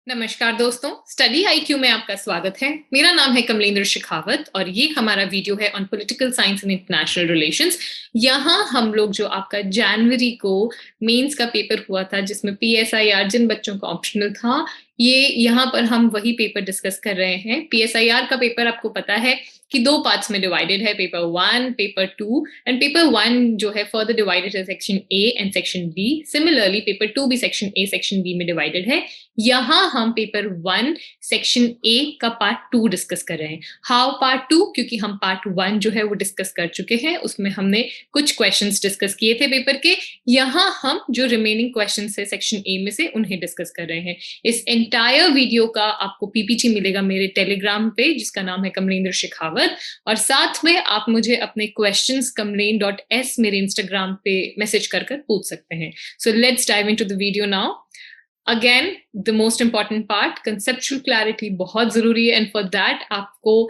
नमस्कार दोस्तों, study IQ में आपका स्वागत है। मेरा नाम है कमलेंद्र शेखावत और ये हमारा वीडियो है on political science and international relations. यहाँ हम लोग जो आपका जनवरी को मेंस का पेपर हुआ था जिसमें पीएसआईआर जिन बच्चों का ऑप्शनल था, ये यहाँ पर हम वही पेपर डिस्कस कर रहे हैं। पीएसआईआर का पेपर आपको पता है कि दो पार्ट्स में डिवाइडेड है, पेपर 1, पेपर 2 एंड पेपर 1 जो है फर्दर डिवाइडेड है section A and section B. Similarly paper 2 भी सेक्शन ए सेक्शन बी में डिवाइडेड है। यहाँ हम पेपर 1 सेक्शन ए का पार्ट 2 डिस्कस कर रहे हैं। How part 2? क्योंकि हम पार्ट 1 जो है वो डिस्कस कर चुके हैं, उसमें हमने कुछ क्वेश्चंस डिस्कस किए थे पेपर के। यहाँ हम जो रिमेनिंग क्वेश्चंस है सेक्शन ए में से उन्हें डिस्कस कर रहे हैं। इस एंटायर वीडियो का आपको पीपीटी मिलेगा मेरे टेलीग्राम पे जिसका नाम है कमलेंद्र शेखावत, और साथ में आप मुझे अपने क्वेश्चंस kamlen.s मेरे इंस्टाग्राम पे मैसेज कर पूछ सकते हैं। So let's dive into the video now. Again the most important part, conceptual clarity बहुत जरूरी है, एंड फॉर दैट आपको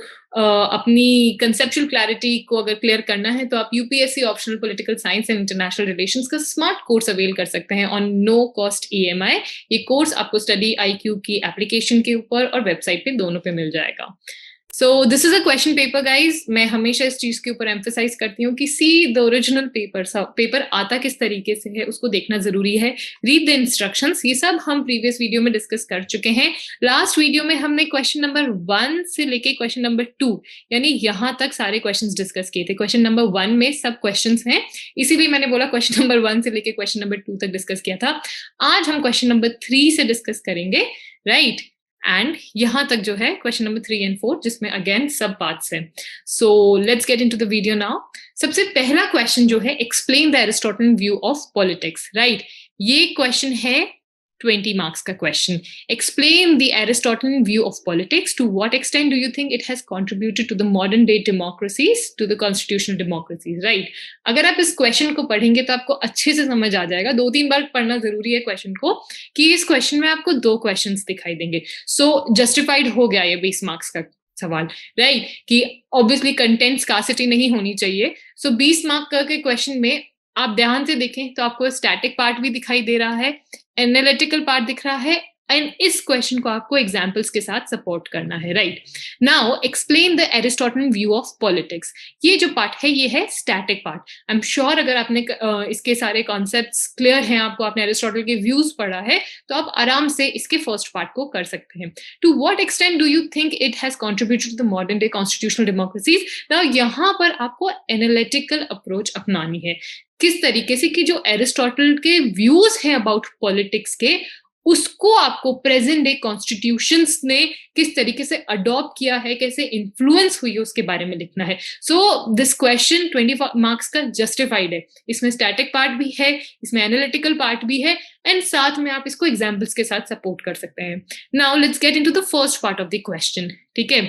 अपनी कंसेप्चुअल क्लैरिटी को अगर क्लियर करना है तो आप UPSC optional political science and international relations का स्मार्ट कोर्स अवेल कर सकते हैं ऑन नो कॉस्ट ईएमआई। ये कोर्स आपको स्टडी आईक्यू की एप्लीकेशन के ऊपर और वेबसाइट पे दोनों पे मिल जाएगा। So this is a question paper guys. मैं हमेशा इस चीज के ऊपर एम्फेसाइज करती हूँ कि सी द ओरिजिनल पेपर आता किस तरीके से है उसको देखना जरूरी है। रीड द इंस्ट्रक्शंस, ये सब हम प्रीवियस वीडियो में डिस्कस कर चुके हैं। लास्ट वीडियो में हमने क्वेश्चन नंबर 1 से लेके क्वेश्चन नंबर 2 यानी यहाँ तक सारे क्वेश्चंस डिस्कस किए थे। क्वेश्चन नंबर 1 में सब क्वेश्चंस हैं, इसीलिए मैंने बोला क्वेश्चन नंबर 1 से लेके क्वेश्चन नंबर 2 तक डिस्कस किया था। आज हम क्वेश्चन नंबर 3 से डिस्कस करेंगे, राइट? एंड यहां तक जो है क्वेश्चन नंबर 3 एंड 4 जिसमें अगेन सब पार्ट्स हैं। So let's get into the video now. सबसे पहला क्वेश्चन जो है, explain the Aristotle view of politics, right? ये क्वेश्चन है 20 मार्क्स का question. Explain the Aristotle view of politics, to what extent do you think it has contributed to the modern day democracies, to the constitutional democracies, right? अगर आप इस question को पढ़ेंगे तो आपको अच्छे से समझ आ जाएगा। 2-3 बार पढ़ना जरूरी है क्वेश्चन को, कि इस क्वेश्चन में आपको 2 क्वेश्चंस दिखाई देंगे। सो जस्टिफाइड हो गया ये 20 मार्क्स का सवाल, राइट? कि ऑब्वियसली कंटेंट स्कार्सिटी नहीं होनी चाहिए। सो 20 मार्क के क्वेश्चन में आप ध्यान से देखें तो आपको स्टैटिक पार्ट भी दिखाई दे रहा है, एनालिटिकल पार्ट दिख रहा है, एंड इस क्वेश्चन को आपको एग्जांपल्स के साथ सपोर्ट करना है, right? Now explain the Aristotle view of politics. ये जो पार्ट है ये है static part. I am sure अगर आपने इसके सारे कॉन्सेप्ट्स क्लियर हैं, आपको आपने एरिस्टोटल के व्यूज पढ़ा है, तो आप आराम से इसके फर्स्ट पार्ट को कर सकते हैं। To what extent do you think it has contributed to the modern day constitutional democracies. Now यहाँ पर आपको एनालिटिकल अप्रोच अपनानी है। किस तरीके से कि जो एरिस्टोटल के व्यूज हैं अबाउट पॉलिटिक्स के, उसको आपको प्रेजेंट डे कॉन्स्टिट्यूशंस ने किस तरीके से अडॉप्ट किया है, कैसे इन्फ्लुएंस हुई है, उसके बारे में लिखना है। सो दिस क्वेश्चन 20 मार्क्स का जस्टिफाइड है। इसमें स्टैटिक पार्ट भी है, इसमें एनालिटिकल पार्ट भी है, एंड साथ में आप इसको एग्जाम्पल्स के साथ सपोर्ट कर सकते हैं। Now let's get into the first part of the question, ठीक है?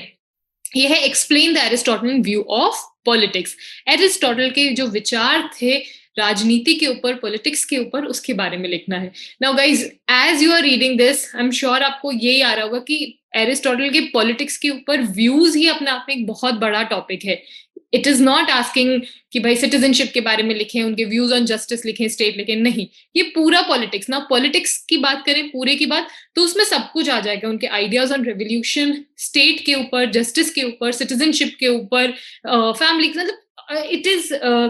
यह है explain the Aristotle view of politics. Aristotle के जो विचार थे राजनीति के ऊपर, पॉलिटिक्स के ऊपर, उसके बारे में लिखना है। Now guys, as you are reading this, I am sure आपको यही आ रहा होगा कि एरिस्टोटल के पॉलिटिक्स के ऊपर व्यूज ही अपने आप में एक बहुत बड़ा टॉपिक है। इट इज नॉट आस्किंग कि भाई सिटीजनशिप के बारे में लिखें, उनके व्यूज ऑन जस्टिस लिखें, स्टेट लिखें, नहीं। ये पूरा पॉलिटिक्स ना, पॉलिटिक्स की बात करें पूरे की बात, तो उसमें सब कुछ आ जाएगा। उनके आइडियाज ऑन रेवोल्यूशन, स्टेट के ऊपर, जस्टिस के ऊपर, सिटीजनशिप के ऊपर, फैमिली, मतलब it is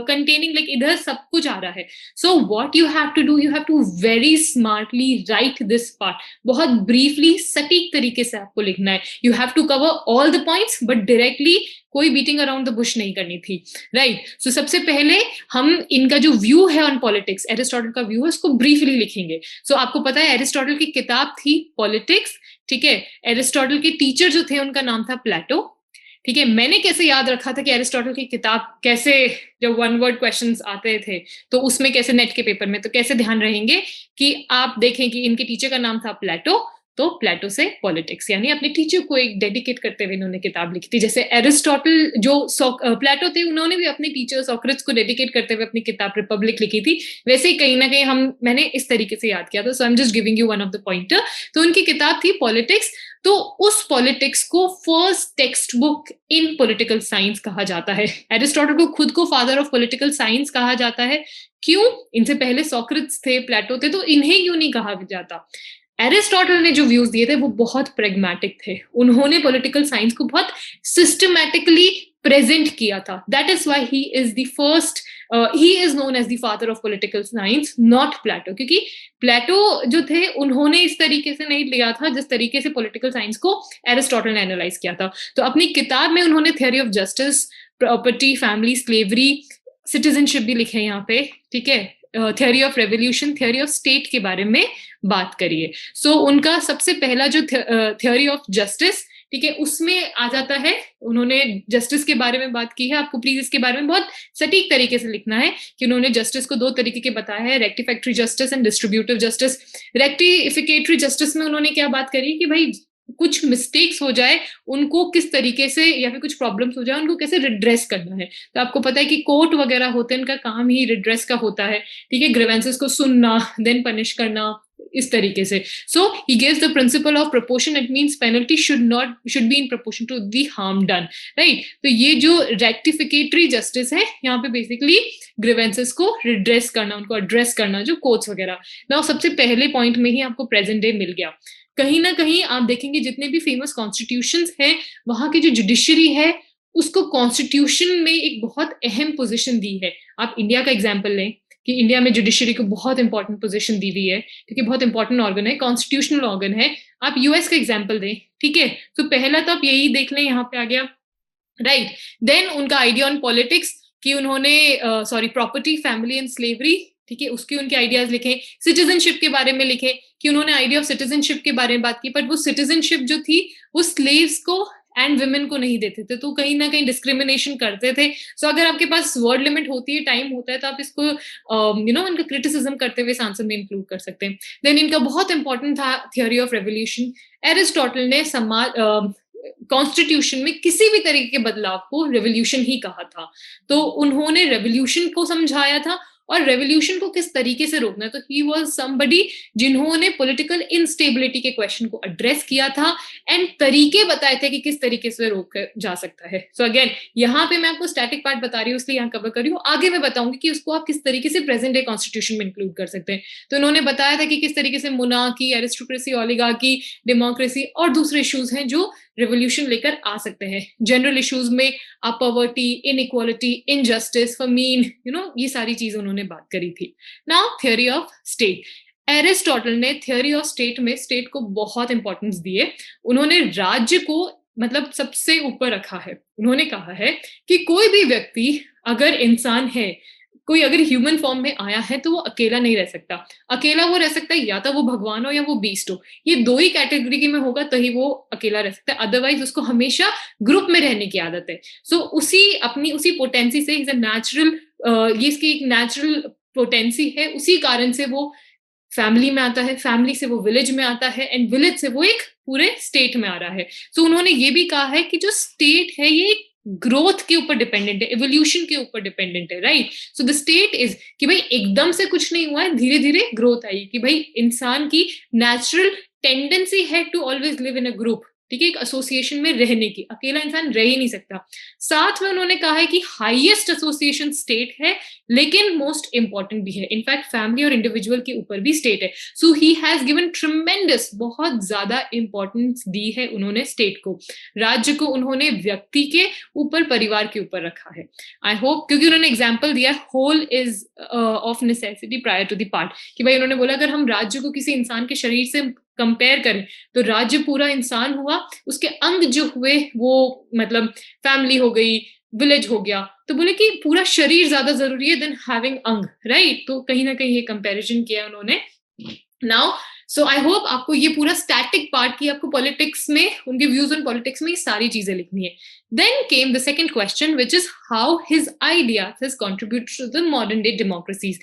containing, like इधर सब कुछ आ रहा है। So what you have to do, you have to very smartly write this part। बहुत briefly, सटीक तरीके से आपको लिखना है। You have to cover all the points, but directly कोई बीटिंग अराउंड द बुश नहीं करनी थी, राइट? सो सबसे पहले हम इनका जो व्यू है ऑन पॉलिटिक्स, एरिस्टोटल का व्यू है, उसको ब्रीफली लिखेंगे। सो आपको पता है एरिस्टोटल की किताब थी पॉलिटिक्स, ठीक है? एरिस्टोटल के टीचर जो थे उनका नाम था प्लेटो, ठीक है? मैंने कैसे याद रखा था कि एरिस्टोटल की किताब कैसे, जब 1 वर्ड क्वेश्चंस आते थे तो उसमें कैसे, नेट के पेपर में तो कैसे ध्यान रहेंगे कि आप देखें कि इनके टीचर का नाम था प्लेटो, तो प्लेटो से पॉलिटिक्स, यानी अपने टीचर को एक डेडिकेट करते हुए इन्होंने किताब लिखी थी। जैसे एरिस्टोटल जो प्लेटो थे, उन्होंने भी अपने टीचर सोक्रेट्स को डेडिकेट करते हुए अपनी किताब रिपब्लिक लिखी थी। वैसे ही कहीं ना कहीं मैंने इस तरीके से याद किया था। So I am just giving you one of the pointer. तो उनकी किताब थी पॉलिटिक्स। तो उस पॉलिटिक्स को first textbook in political science कहा जाता है। एरिस्टोटल को खुद को फादर ऑफ पॉलिटिकल साइंस कहा जाता है। क्यों? इनसे पहले सोक्रेट्स थे, प्लेटो थे, तो इन्हें क्यों नहीं कहा जाता? एरिस्टोटल ने जो व्यूज दिए थे वो बहुत प्रेग्मेटिक थे। उन्होंने पॉलिटिकल साइंस को बहुत सिस्टमैटिकली प्रेजेंट किया था। That is why he is the first, he is known as the father of political science, not Plato. क्योंकि प्लेटो जो थे उन्होंने इस तरीके से नहीं लिया था जिस तरीके से पॉलिटिकल साइंस को एरिस्टोटल ने एनालाइज किया था। तो अपनी किताब में उन्होंने theory of justice, property, family, slavery, citizenship भी लिखे यहाँ पे, ठीक है, theory of revolution, theory of state के बारे में बात करिए। सो उनका सबसे पहला जो थ्योरी ऑफ जस्टिस, ठीक है, उसमें आ जाता है, उन्होंने जस्टिस के बारे में बात की है। आपको प्लीज इसके बारे में बहुत सटीक तरीके से लिखना है कि उन्होंने जस्टिस को दो तरीके के बताया है, rectificatory justice and distributive justice. Rectificatory justice में उन्होंने क्या बात करी कि भाई कुछ मिस्टेक्स हो जाए उनको किस तरीके से, या फिर कुछ प्रॉब्लम्स हो जाए उनको कैसे रिड्रेस करना है। तो आपको पता है कि कोर्ट वगैरह होते हैं, इनका काम ही रिड्रेस का होता है, ठीक है, ग्रीवेंसेस को सुनना, देन पनिश करना, इस तरीके से। So he gives the principle of proportion, it means penalty should be in proportion to the harm done, right. तो ये जो रेक्टिफिकेटरी जस्टिस है, यहाँ पे बेसिकली ग्रीवेंसेस को रिड्रेस करना, उनको एड्रेस करना, जो कोर्ट्स वगैरह। ना सबसे पहले पॉइंट में ही आपको प्रेजेंट डे मिल गया। कहीं ना कहीं आप देखेंगे जितने भी फेमस कॉन्स्टिट्यूशंस हैं, वहां की जो जुडिशरी है उसको कॉन्स्टिट्यूशन में एक बहुत अहम पोजीशन दी है। आप इंडिया का एग्जांपल लें कि इंडिया में जुडिशरी को बहुत इंपॉर्टेंट पोजीशन दी हुई है, क्योंकि बहुत इंपॉर्टेंट ऑर्गन है, कॉन्स्टिट्यूशनल ऑर्गन है। आप यूएस का एग्जाम्पल दें, ठीक है, तो पहला तो आप यही देख लें, यहाँ पे आ गया, राइट। देन उनका आइडिया ऑन पॉलिटिक्स कि उन्होंने प्रॉपर्टी, फैमिली एंड स्लेवरी, ठीक है, उसके उनके आइडियाज लिखे। सिटीजनशिप के बारे में लिखे कि उन्होंने आइडिया ऑफ सिटीजनशिप के बारे में बात की, बट वो सिटीजनशिप जो थी वो स्लेव्स को एंड वुमेन को नहीं देते थे, तो कहीं ना कहीं डिस्क्रिमिनेशन करते थे। सो अगर आपके पास वर्ड लिमिट होती है, टाइम होता है, तो आप इसको इनका क्रिटिसिज्म करते हुए आंसर में इंक्लूड कर सकते हैं। देन इनका बहुत इंपॉर्टेंट था थ्योरी ऑफ रेवोल्यूशन। एरिस्टोटल ने समाज कॉन्स्टिट्यूशन में किसी भी तरीके के बदलाव को रेवोल्यूशन ही कहा था। तो उन्होंने रेवोल्यूशन को समझाया था और रेवोल्यूशन को किस तरीके से रोकना है। तो ही वाज समबडी जिन्होंने पॉलिटिकल इनस्टेबिलिटी के क्वेश्चन को एड्रेस किया था एंड तरीके बताए थे कि किस तरीके से रोक जा सकता है। सो अगेन यहाँ पे मैं आपको स्टैटिक पार्ट बता रही हूँ, इसलिए यहाँ कवर कर रही हूँ। आगे मैं बताऊंगी कि उसको आप किस तरीके से प्रेजेंट डे कॉन्स्टिट्यूशन में इंक्लूड कर सकते हैं। तो इन्होंने बताया था कि किस तरीके से मोनार्की, एरिस्टोक्रेसी, ओलिगार्की, डेमोक्रेसी और दूसरे इश्यूज हैं जो रेवोल्यूशन लेकर आ सकते हैं। जनरल इश्यूज में आप पॉवर्टी, इनइक्वालिटी, इनजस्टिस, फमीन, ये सारी चीजें उन्होंने बात करी थी। Now theory of state. Aristotle ने थ्योरी ऑफ स्टेट में स्टेट को बहुत इंपॉर्टेंस दिए। उन्होंने राज्य को मतलब सबसे ऊपर रखा है। उन्होंने कहा है कि कोई भी व्यक्ति अगर इंसान है, कोई अगर ह्यूमन फॉर्म में आया है, तो वो अकेला नहीं रह सकता। अकेला वो रह सकता है या तो वो भगवान हो या वो बीस्ट हो, ये दो ही कैटेगरी में होगा तभी वो अकेला रह सकता है, अदरवाइज उसको हमेशा ग्रुप में रहने की आदत है। सो उसी पोटेंसी से इज अ नेचुरल, ये इसकी एक नेचुरल पोटेंसी है, उसी कारण से वो फैमिली में आता है, फैमिली से वो विलेज में आता है एंड विलेज से वो एक पूरे स्टेट में आ रहा है। सो उन्होंने ये भी कहा है कि जो स्टेट है ये ग्रोथ के ऊपर डिपेंडेंट है, एवोल्यूशन के ऊपर डिपेंडेंट है, right. So the state is कि भाई एकदम से कुछ नहीं हुआ है, धीरे धीरे ग्रोथ आई, कि भाई इंसान की नेचुरल टेंडेंसी है to always live in a group, ठीक है, एक एसोसिएशन में रहने की, अकेला इंसान रह ही नहीं सकता। साथ में उन्होंने कहा है कि हाईएस्ट एसोसिएशन स्टेट है, लेकिन मोस्ट इंपॉर्टेंट भी है। इनफैक्ट फैमिली और इंडिविजुअल के ऊपर भी स्टेट है। सो ही हैज गिवन ट्रिमेंडस, बहुत ज्यादा इंपॉर्टेंस दी है उन्होंने स्टेट को। राज्य को उन्होंने व्यक्ति के ऊपर, परिवार के ऊपर रखा है। आई होप, क्योंकि उन्होंने एग्जाम्पल दिया whole is of necessity prior to the part, कि भाई उन्होंने बोला अगर हम राज्य को किसी इंसान के शरीर से कंपेयर करें तो राज्य पूरा इंसान हुआ, उसके अंग जो हुए वो मतलब फैमिली हो गई, विलेज हो गया, तो बोले कि पूरा शरीर ज्यादा जरूरी है देन हैविंग अंग, राइट। तो कहीं ना कहीं ये कंपैरिजन किया उन्होंने। नाउ सो आई होप आपको ये पूरा स्टैटिक पार्ट की, आपको पॉलिटिक्स में उनके व्यूज ऑन पॉलिटिक्स में ये सारी चीजें लिखनी है। Then came the second question which is how his ideas has contributed to the modern day democracies.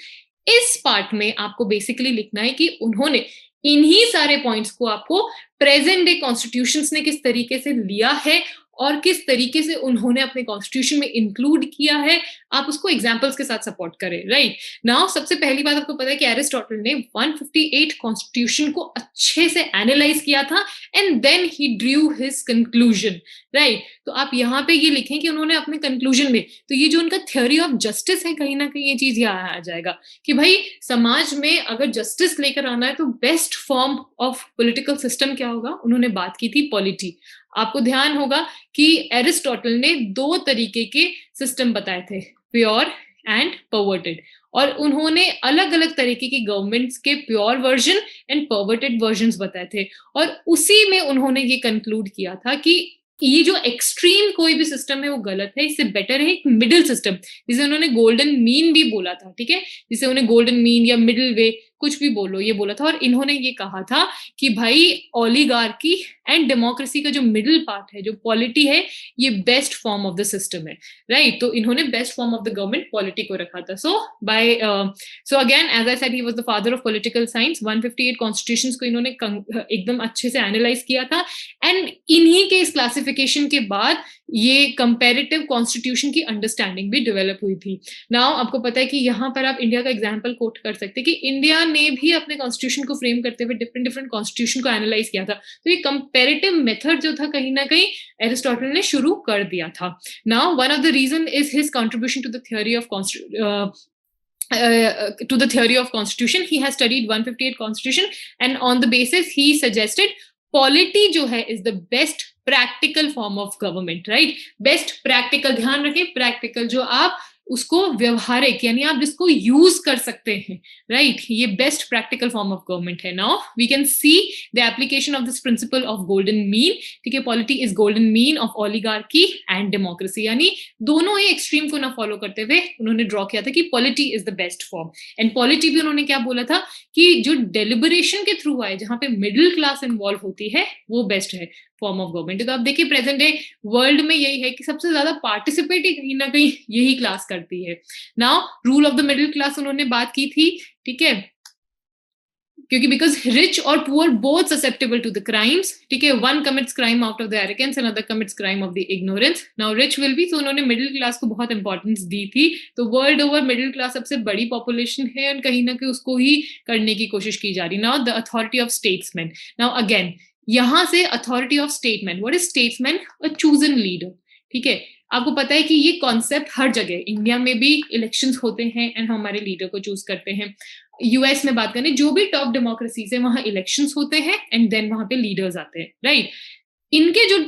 इस पार्ट में आपको बेसिकली लिखना है कि उन्होंने इन्हीं सारे पॉइंट्स को आपको प्रेजेंट डे कॉन्स्टिट्यूशंस ने किस तरीके से लिया है और किस तरीके से उन्होंने अपने कॉन्स्टिट्यूशन में इंक्लूड किया है, आप उसको एग्जाम्पल्स के साथ सपोर्ट करें, राइट? नाउ सबसे पहली बात आपको पता है कि एरिस्टोटल ने 158 कॉन्स्टिट्यूशन को अच्छे से एनालाइज किया था and then he drew his conclusion, right? तो आप यहाँ पे ये लिखें कि उन्होंने अपने कंक्लूजन में, तो ये जो उनका थ्योरी ऑफ जस्टिस है, कहीं ना कहीं ये चीज यहाँ आ जाएगा कि भाई समाज में अगर जस्टिस लेकर आना है तो best form of political system क्या होगा, उन्होंने बात की थी पॉलिटी। आपको ध्यान होगा कि एरिस्टोटल ने 2 तरीके के सिस्टम बताए थे, प्योर एंड परवर्टेड, और उन्होंने अलग अलग तरीके की गवर्नमेंट्स के pure version and perverted versions बताए थे, और उसी में उन्होंने ये कंक्लूड किया था कि ये जो एक्सट्रीम कोई भी सिस्टम है वो गलत है, इससे बेटर है एक मिडिल सिस्टम, जिसे उन्होंने गोल्डन मीन भी बोला था, ठीक है, जिसे उन्हें गोल्डन मीन या मिडिल वे कुछ भी बोलो ये बोला था। और इन्होंने ये कहा था कि भाई ओलिगार्की एंड डेमोक्रेसी का जो मिडिल पार्ट है, जो पॉलिटी है, ये best form of the system है, राइट? तो इन्होंने best form of the government polity को रखा था। So again as I said he was the father of political science. 158 constitutions को इन्होंने एकदम अच्छे से एनालाइज किया था एंड इन्हीं के इस क्लासिफिकेशन के बाद ये कंपैरेटिव कॉन्स्टिट्यूशन की अंडरस्टैंडिंग भी डेवलप हुई थी। नाउ आपको पता है कि यहाँ पर आप इंडिया का एग्जाम्पल कोट कर सकते हैं कि इंडिया ने भी अपने कॉन्स्टिट्यूशन को फ्रेम करते हुए डिफरेंट डिफरेंट कॉन्स्टिट्यूशन को एनालाइज किया था। तो ये कंपैरेटिव मेथड जो था कहीं ना कहीं एरिस्टोटल ने शुरू कर दिया था। Now one of the reason is his contribution to the theory of to the theory of constitution. He has studied 158 constitution and on the basis he suggested polity जो है is the best practical form of government, right? Best practical, ध्यान रखें practical, जो आप उसको व्यवहारिक यानी आप जिसको यूज कर सकते हैं, राइट? ये best practical form of government है। Now we can see the application of this principle of golden mean, ठीक है? Polity is golden mean of oligarchy and democracy, यानी दोनों ही एक्सट्रीम को ना फॉलो करते हुए उन्होंने ड्रॉ किया था कि polity is the best form. And polity भी उन्होंने क्या बोला था कि जो डेलिबरेशन के थ्रू आए, जहां पे मिडिल क्लास इन्वॉल्व होती है, वो बेस्ट है फॉर्म ऑफ गवर्नमेंट। तो आप देखिए प्रेजेंट डे वर्ल्ड में यही है कि सबसे ज्यादा पार्टिसिपेट ही कहीं ना कहीं यही क्लास करती है। Now rule of the middle class उन्होंने बात की थी, ठीक है, क्योंकि बिकॉज रिच और poor both susceptible to the crimes, ठीक है, one commits crime out of the arrogance and other commits crime of the ignorance. Now rich will be, तो उन्होंने मिडिल क्लास को बहुत इंपॉर्टेंस दी थी। तो वर्ल्ड ओवर मिडिल क्लास सबसे बड़ी पॉपुलेशन है और कहीं ना कहीं उसको ही करने की कोशिश की जा रही। Now the authority of statesman. Now again यहां से authority of statesman, what is statesman? A chosen leader, ठीक है? आपको पता है कि ये कॉन्सेप्ट हर जगह, इंडिया में भी इलेक्शंस होते हैं एंड हमारे लीडर को चूज करते हैं। यूएस में बात करें, जो भी टॉप डेमोक्रेसीज है वहां इलेक्शंस होते हैं एंड देन वहां पे लीडर्स आते हैं, राइट? इनके जो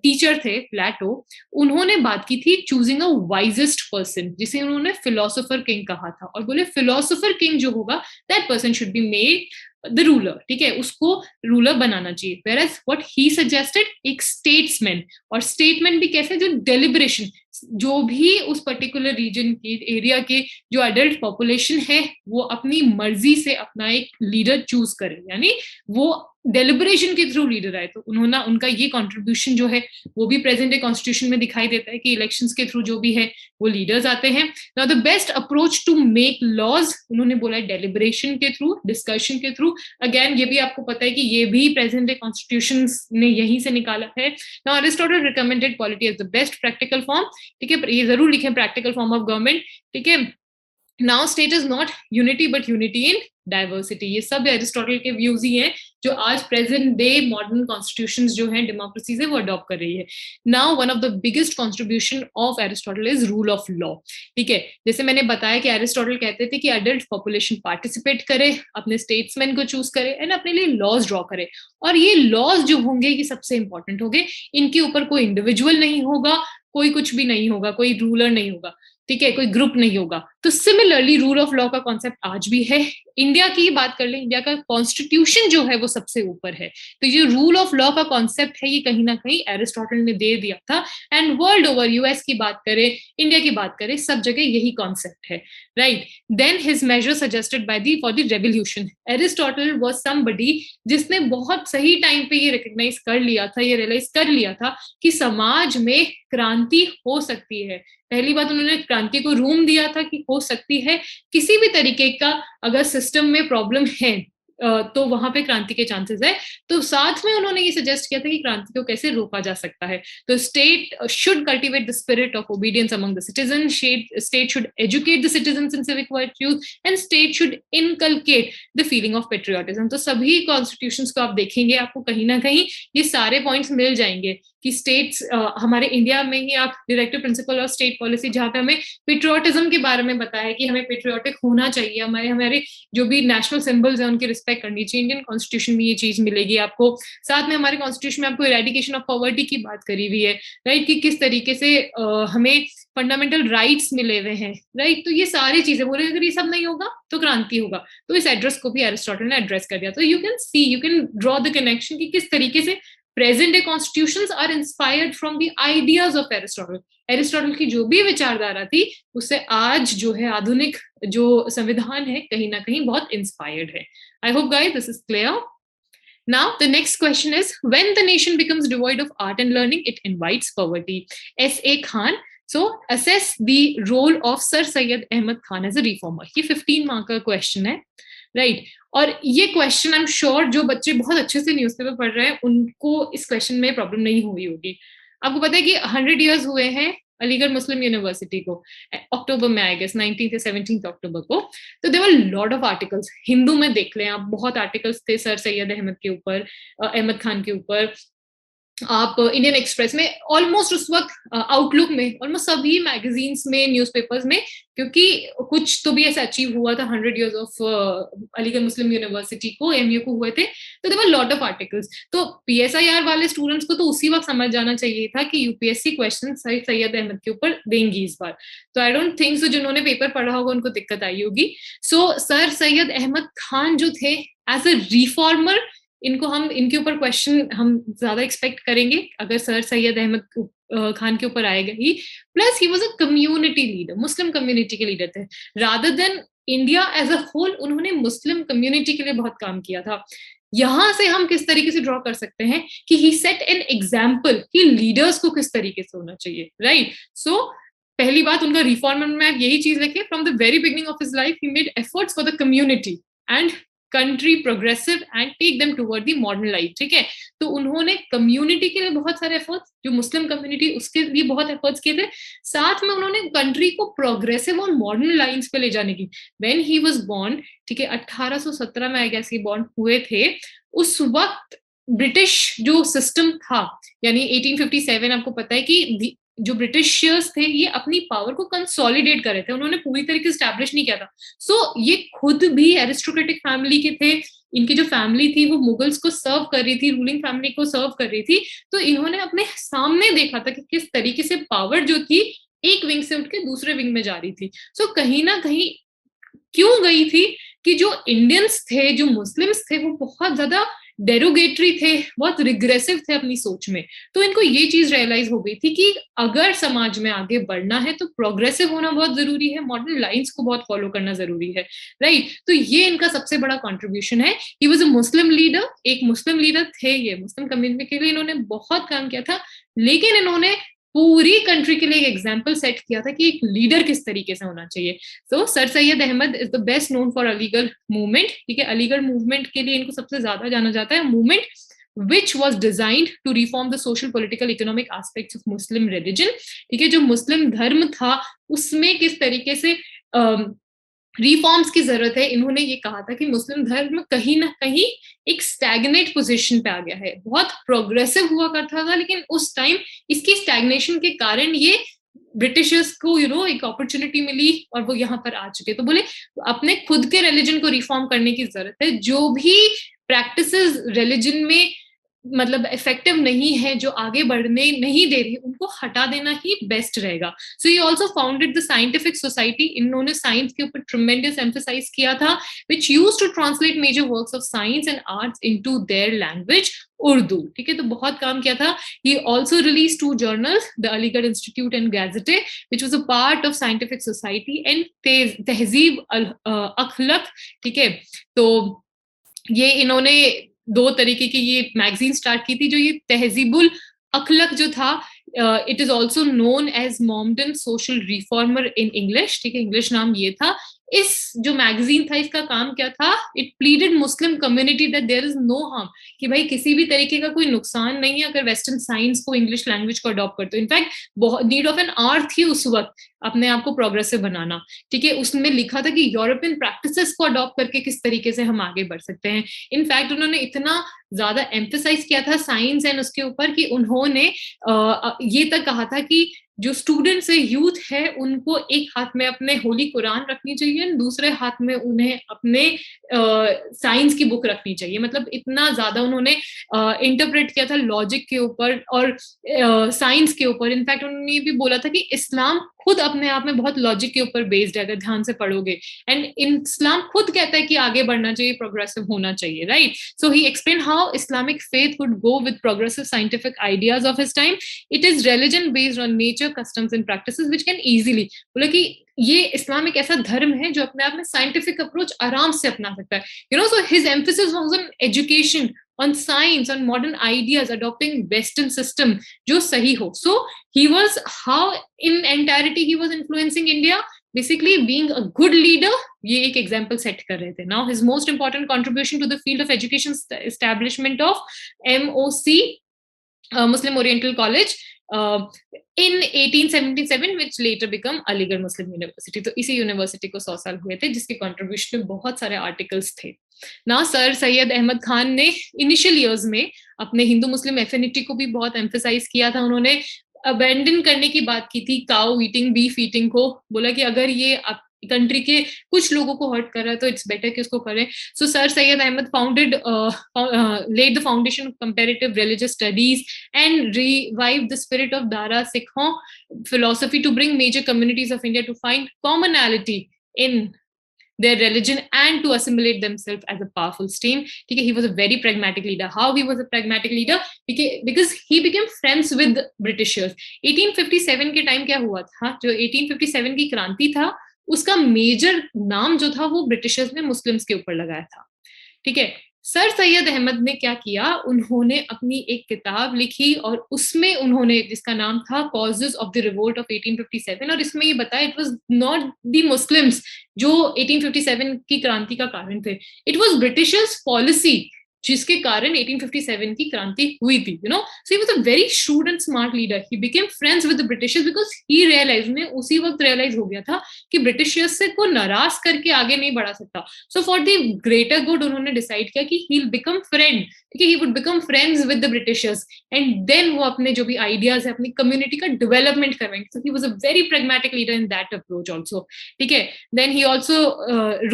टीचर थे प्लेटो, उन्होंने बात की थी चूजिंग अ वाइजेस्ट पर्सन, जिसे उन्होंने फिलोसोफर किंग कहा था, और बोले फिलोसोफर किंग जो होगा that person should be made the ruler, ठीक है, उसको रूलर बनाना चाहिए। whereas what he suggested, एक स्टेट्समैन, और स्टेटमैन भी कैसे, जो डेलिब्रेशन, जो भी उस पर्टिकुलर रीजन के एरिया के जो अडल्ट पॉपुलेशन है वो अपनी मर्जी से अपना एक लीडर चूज करे, यानी वो डेलिब्रेशन के थ्रू लीडर आए। तो उन्होंने उनका ये कंट्रीब्यूशन जो है वो भी प्रेजेंट डे कॉन्स्टिट्यूशन में दिखाई देता है कि इलेक्शंस के थ्रू जो भी है वो लीडर्स आते हैं। Now the best approach to make laws, उन्होंने बोला डेलिब्रेशन के थ्रू, डिस्कशन के थ्रू। अगेन ये भी आपको पता है कि ये भी प्रेजेंट डे कॉन्स्टिट्यूशन ने यहीं से निकाला है। Now Aristotle recommended polity as the best practical form, ठीक है, ये जरूर लिखें प्रैक्टिकल फॉर्म ऑफ गवर्नमेंट, ठीक है। Now state is not unity but unity in diversity, ये सब एरिस्टोटल के व्यूज ही हैं जो आज प्रेजेंट डे मॉडर्न कॉन्स्टिट्यूशंस जो हैं डेमोक्रेसी से वो अडॉप्ट कर रही है। Now one of the biggest contribution of Aristotle is rule of law, ठीक है। जैसे मैंने बताया कि एरिस्टोटल कहते थे कि अडल्ट पॉपुलेशन पार्टिसिपेट करे, अपने स्टेट्समैन को चूज करे एंड अपने लिए लॉज ड्रॉ करे, और ये लॉज जो होंगे ये सबसे इंपॉर्टेंट होंगे, इनके ऊपर कोई इंडिविजुअल नहीं होगा, कोई कुछ भी नहीं होगा, कोई रूलर नहीं होगा, ठीक है, कोई ग्रुप नहीं होगा। तो सिमिलरली रूल ऑफ लॉ का कॉन्सेप्ट आज भी है। इंडिया की बात कर ले, इंडिया का कॉन्स्टिट्यूशन जो है वो सबसे ऊपर है, तो ये रूल ऑफ लॉ का कॉन्सेप्ट है ये कहीं ना कहीं एरिस्टोटल ने दे दिया था। एंड वर्ल्ड ओवर, यूएस की बात करें, इंडिया की बात करें, सब जगह यही कॉन्सेप्ट है, right. Then his major suggested by the for the revolution, Aristotle was somebody जिसने बहुत सही टाइम पे ये रिकॉग्नाइज कर लिया था, ये रियलाइज कर लिया था कि समाज में क्रांति हो सकती है। पहली बात उन्होंने क्रांति को रूम दिया था कि हो सकती है, किसी भी तरीके का अगर सिस्टम में प्रॉब्लम है, तो वहां पे क्रांति के चांसेस है। तो साथ में उन्होंने ये सजेस्ट किया था कि क्रांति को कैसे रोका जा सकता है। तो state should cultivate the spirit of obedience among the citizen, state should educate the citizens in civic virtues and state should inculcate the feeling of patriotism. तो सभी कॉन्स्टिट्यूशंस को आप देखेंगे, आपको कहीं ना कहीं ये सारे पॉइंट्स मिल जाएंगे कि स्टेट्स, हमारे इंडिया में ही आप directive principle of state policy, जहाँ पे हमें पेट्रियोटिज्म के बारे में बताया है कि हमें पेट्रियोटिक होना चाहिए, हमारे हमारे जो भी नेशनल सिंबल्स हैं उनकी रिस्पेक्ट करनी चाहिए। इंडियन कॉन्स्टिट्यूशन में ये चीज मिलेगी आपको। साथ में हमारे कॉन्स्टिट्यूशन में आपको इरेडिकेशन ऑफ पॉवर्टी की बात करी हुई है, राइट, कि किस तरीके से हमें फंडामेंटल राइट्स मिले हुए हैं, राइट। तो ये सारी चीजें बोले, अगर ये सब नहीं होगा तो क्रांति होगा। तो इस एड्रेस को भी एरिस्टोटल ने एड्रेस कर दिया। तो you can see, you can draw the connection कि किस तरीके से present day constitutions are inspired from the ideas of Aristotle. Aristotle की जो भी विचारधारा थी उससे आज जो है आधुनिक जो संविधान है कहीं ना कहीं बहुत इंस्पायर्ड है। I hope guys this is clear. Now, the next question is, when the nation becomes devoid of art and learning, it invites poverty. S.A. Khan, so assess the role of Sir Syed Ahmad Khan as a reformer. ये 15 mark का question है, right. और ये question I am sure जो बच्चे बहुत अच्छे से न्यूज़पेपर पढ़ रहे हैं उनको इस क्वेश्चन में प्रॉब्लम नहीं हुई होगी। आपको पता है कि 100 ईयर्स हुए हैं अलीगढ़ मुस्लिम यूनिवर्सिटी को, अक्टूबर में आई गेस 19 या 17 अक्टूबर को। तो there were lot of articles, Hindu में देख लें आप, बहुत आर्टिकल्स थे सर सैयद अहमद के ऊपर, अहमद खान के ऊपर। आप इंडियन एक्सप्रेस में ऑलमोस्ट उस वक्त, आउटलुक में, ऑलमोस्ट सभी मैगजीन्स में, न्यूज़पेपर्स में, क्योंकि कुछ तो भी ऐसा अचीव हुआ था 100 years of Aligarh Muslim University को, एमयू को हुए थे। तो there were lot of articles. तो पीएसआईआर वाले स्टूडेंट्स को तो उसी वक्त समझ जाना चाहिए था कि यूपीएससी क्वेश्चन सैयद अहमद के ऊपर देंगी इस बार। तो आई डोंट थिंक सो जिन्होंने पेपर पढ़ा होगा उनको दिक्कत आई होगी। सो सर सैयद अहमद खान जो थे एज अ रिफॉर्मर, इनको हम, इनके ऊपर क्वेश्चन हम ज्यादा एक्सपेक्ट करेंगे अगर सर सैयद अहमद खान के ऊपर आएगा ही। Plus he was a community leader, Muslim community के लीडर थे, rather than India as a whole. उन्होंने मुस्लिम कम्युनिटी के लिए बहुत काम किया था। यहां से हम किस तरीके से ड्रॉ कर सकते हैं कि ही सेट एन एग्जाम्पल कि लीडर्स को किस तरीके से होना चाहिए, राइट। सो पहली बात उनका रिफॉर्मर में आप यही चीज लिखे, from the very beginning of his life he made efforts for the community and country progressive and take them toward the modern life, ठीक है। तो उन्होंने कम्युनिटी के लिए बहुत सारे एफर्ट्स, जो मुस्लिम कम्युनिटी उसके लिए बहुत एफर्ट्स किए थे। साथ में उन्होंने कंट्री को प्रोग्रेसिव और मॉडर्न लाइंस पे ले जाने की। व्हेन ही वाज बोर्न, ठीक है, 1817 में आई गेस ही बोर्न हुए थे। उस वक्त ब्रिटिश जो सिस्टम था, यानी 1857, आपको पता है कि जो ब्रिटिशर्स थे ये अपनी पावर को कंसोलिडेट कर रहे थे, उन्होंने पूरी तरीके से स्टैब्लिश नहीं किया था। सो ये खुद भी एरिस्टोक्रेटिक फैमिली के थे, इनकी जो फैमिली थी वो मुगल्स को सर्व कर रही थी, रूलिंग फैमिली को सर्व कर रही थी। तो इन्होंने अपने सामने देखा था कि किस तरीके से पावर जो थी एक विंग से उठ के दूसरे विंग में जा रही थी। सो कहीं ना कहीं क्यों गई थी कि जो इंडियंस थे, जो मुस्लिम्स थे, वो बहुत ज्यादा डेरोगेटरी थे, बहुत रिग्रेसिव थे अपनी सोच में। तो इनको ये चीज रियलाइज हो गई थी कि अगर समाज में आगे बढ़ना है तो प्रोग्रेसिव होना बहुत जरूरी है, मॉडर्न लाइंस को बहुत फॉलो करना जरूरी है, राइट। तो ये इनका सबसे बड़ा कंट्रीब्यूशन है। ही वाज अ मुस्लिम लीडर, एक मुस्लिम लीडर थे ये, मुस्लिम कम्युनिटी के लिए इन्होंने बहुत काम किया था। लेकिन इन्होंने पूरी कंट्री के लिए एक एग्जाम्पल सेट किया था कि एक लीडर किस तरीके से होना चाहिए। So sir Syed Ahmad is the best known for Aligarh movement, ठीक है। अलीगढ़ मूवमेंट के लिए इनको सबसे ज्यादा जाना जाता है। Movement which was designed to reform the social, political, economic aspects of Muslim religion, ठीक है। जो मुस्लिम धर्म था उसमें किस तरीके से रिफॉर्म्स की जरूरत है। इन्होंने ये कहा था कि मुस्लिम धर्म कहीं ना कहीं एक स्टैग्नेट पोजीशन पे आ गया है, बहुत प्रोग्रेसिव हुआ करता था लेकिन उस टाइम इसकी स्टैग्नेशन के कारण ये ब्रिटिशर्स को एक अपॉर्चुनिटी मिली और वो यहाँ पर आ चुके। तो बोले अपने खुद के रिलीजन को रिफॉर्म करने की जरूरत है। जो भी प्रैक्टिसेस रिलीजन में मतलब इफेक्टिव नहीं है, जो आगे बढ़ने नहीं दे रही, उनको हटा देना ही बेस्ट रहेगा। So he also founded the scientific society. इन्होंने साइंस के ऊपर ट्रिमेंडस एम्फेसाइज किया था, which used to translate major works of science and arts into their language, Urdu, ठीक है। तो बहुत काम किया था। He also release 2 journals, the Aligarh institute and gazette, which was a part of scientific society, and Tahzeeb Akhlaq, ठीक है। तो ये इन्होंने 2 तरीके की ये मैगजीन स्टार्ट की थी। जो ये तहजीबुल अखलक जो था, it is also known as Mohammedan social reformer in English, ठीक है, इंग्लिश नाम ये था। इस जो मैगजीन था इसका काम क्या था, it pleaded Muslim community that there is no harm, कि भाई किसी भी तरीके का कोई नुकसान नहीं है अगर वेस्टर्न साइंस को, इंग्लिश लैंग्वेज को अडॉप्ट करते हो। इनफैक्ट बहुत नीड ऑफ एन आवर थी उस वक्त अपने आप को प्रोग्रेसिव बनाना। ठीक है, उसमें लिखा था कि यूरोपियन प्रैक्टिसेस को अडॉप्ट करके किस तरीके से हम आगे बढ़ सकते हैं। इनफैक्ट उन्होंने इतना ज्यादा एम्फेसाइज किया था साइंस एंड उसके ऊपर कि उन्होंने ये तक कहा था कि जो स्टूडेंट्स है, यूथ है, उनको एक हाथ में अपने होली कुरान रखनी चाहिए, दूसरे हाथ में उन्हें अपने साइंस की बुक रखनी चाहिए। मतलब इतना ज्यादा उन्होंने इंटरप्रेट किया था लॉजिक के ऊपर और साइंस के ऊपर। इनफैक्ट उन्होंने ये भी बोला था कि इस्लाम खुद अपने आप में बहुत लॉजिक के ऊपर बेस्ड है, अगर ध्यान से पढ़ोगे। एंड इस्लाम खुद कहता है कि आगे बढ़ना चाहिए, प्रोग्रेसिव होना चाहिए, right? So he explain how Islamic faith would go with progressive scientific ideas of his time. It is religion based on nature, customs and practices which can easily, बोला कि ये इस्लाम एक ऐसा धर्म है जो अपने आप में साइंटिफिक अप्रोच आराम से अपना सकता है। You know, so his emphasis was on education, on science, on modern ideas, adopting western system जो सही हो। So he was, how in entirety he was influencing India, basically being a good leader, ये एक example set कर रहे थे। Now his most important contribution to the field of education establishment of MOC, Muslim Oriental College, in 1877, which later become Aligarh Muslim university. तो इसी university को 100 साल हुए थे, जिसके कंट्रीब्यूशन में बहुत सारे आर्टिकल्स थे ना। सर सैयद अहमद खान ने इनिशियल इयर्स में अपने हिंदू मुस्लिम एफिनिटी को भी बहुत एम्फेसाइज किया था। उन्होंने अबेंडन करने की बात की थी काउ ईटिंग, बीफ ईटिंग को। बोला कि अगर ये कंट्री के कुछ लोगों को हर्ट कर रहा है तो इट्स बेटर कि उसको करें। So sir Syed Ahmad founded laid the foundation of comparative religious studies and revived the spirit of Dara Sikho philosophy to bring major communities of India to find commonality in their religion and to assimilate themselves as a powerful stream. Okay, he was a very pragmatic leader. How he was a pragmatic leader? Because he became friends with Britishers. 1857 के time क्या हुआ था, जो 1857 की क्रांति था, उसका major नाम जो था वो ब्रिटिशर्स ने मुस्लिम्स के ऊपर लगाया था। ठीक है, सर सैयद अहमद ने क्या किया, उन्होंने अपनी एक किताब लिखी और उसमें उन्होंने, जिसका नाम था causes of the revolt of 1857, और इसमें ये बताया it was not the Muslims जो 1857 की क्रांति का कारण थे, इट वाज ब्रिटिशर्स पॉलिसी जिसके कारण 1857 की क्रांति हुई थी। You know, so he was a very shrewd and smart leader. He became friends with the Britishers because he realized, उन्हें उसी वक्त रियलाइज हो गया था कि ब्रिटिशर्स से को नाराज करके आगे नहीं बढ़ा सकता। So for the greater good उन्होंने डिसाइड किया कि ही विल बिकम फ्रेंड, ठीक है, he would become friends with the Britishers and then वो अपने जो भी आइडियाज है अपनी कम्युनिटी का डेवलपमेंट करवाएंगे। So he was a very pragmatic leader in that approach also. ठीक है, then he also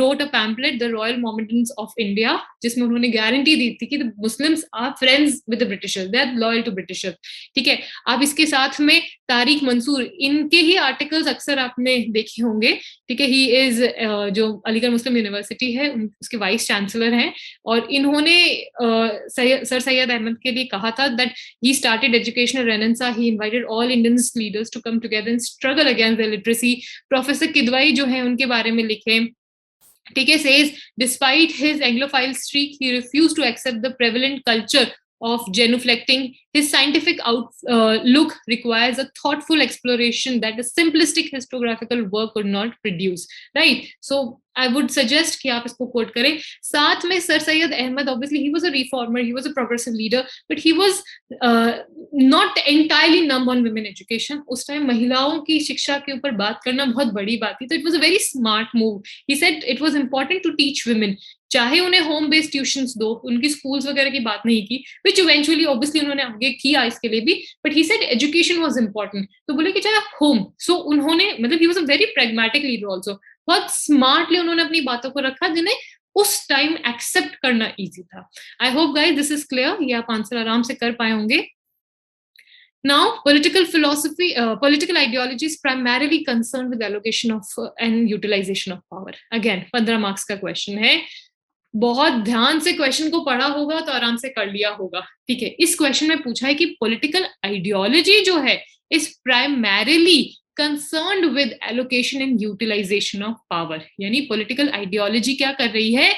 wrote a pamphlet, The Royal Mohammedans of India, जिसमें उन्होंने गारंटी दी थी कि Muslims are friends with the Britishers, they are loyal to Britishers. ठीक है, अब इसके साथ में तारिक मंसूर, इनके ही आर्टिकल्स अक्सर आपने देखे होंगे। ठीक है, ही इज जो अलीगढ़ मुस्लिम यूनिवर्सिटी है उसके वाइस चांसलर हैं, और इन्होंने सर सैयद अहमद के लिए कहा था that he started educational renaissance, he invited all Indian leaders to come together and struggle against the literacy. Professor Kidwai जो है उनके बारे में लिखे, ठीक है, says despite his Anglophile streak, he refused to accept the prevalent culture of genuflecting. His scientific outlook requires a thoughtful exploration that a simplistic historiographical work could not produce. Right? So I would suggest कि आप इसको quote करें। साथ में sir Syed Ahmad, obviously he was a reformer, he was a progressive leader, but he was not entirely numb on women education. उस time महिलाओं की शिक्षा के ऊपर बात करना बहुत बड़ी बात थी, तो it was a very smart move. He said it was important to teach women, चाहे उन्हें होम बेस्ड ट्यूशंस दो, उनकी स्कूल्स वगैरह की बात नहीं की, which eventually obviously उन्होंने आगे किया इसके लिए भी, but he said education was important. तो बोले कि चाहे होम, सो उन्होंने, मतलब he was a very pragmatic leader also, बहुत स्मार्टली उन्होंने अपनी बातों को रखा जिन्हें उस टाइम एक्सेप्ट करना इजी था। आई hope guys this is clear, ये आप आंसर आराम से कर पाए होंगे। Now, political philosophy, political ideology is primarily concerned with allocation of and utilization of power. Again, 15 marks का क्वेश्चन है, बहुत ध्यान से क्वेश्चन को पढ़ा होगा तो आराम से कर लिया होगा। ठीक है, इस क्वेश्चन में पूछा है कि पॉलिटिकल आइडियोलॉजी जो है is primarily concerned with allocation and utilisation of power. यानी पॉलिटिकल आइडियोलॉजी क्या कर रही है,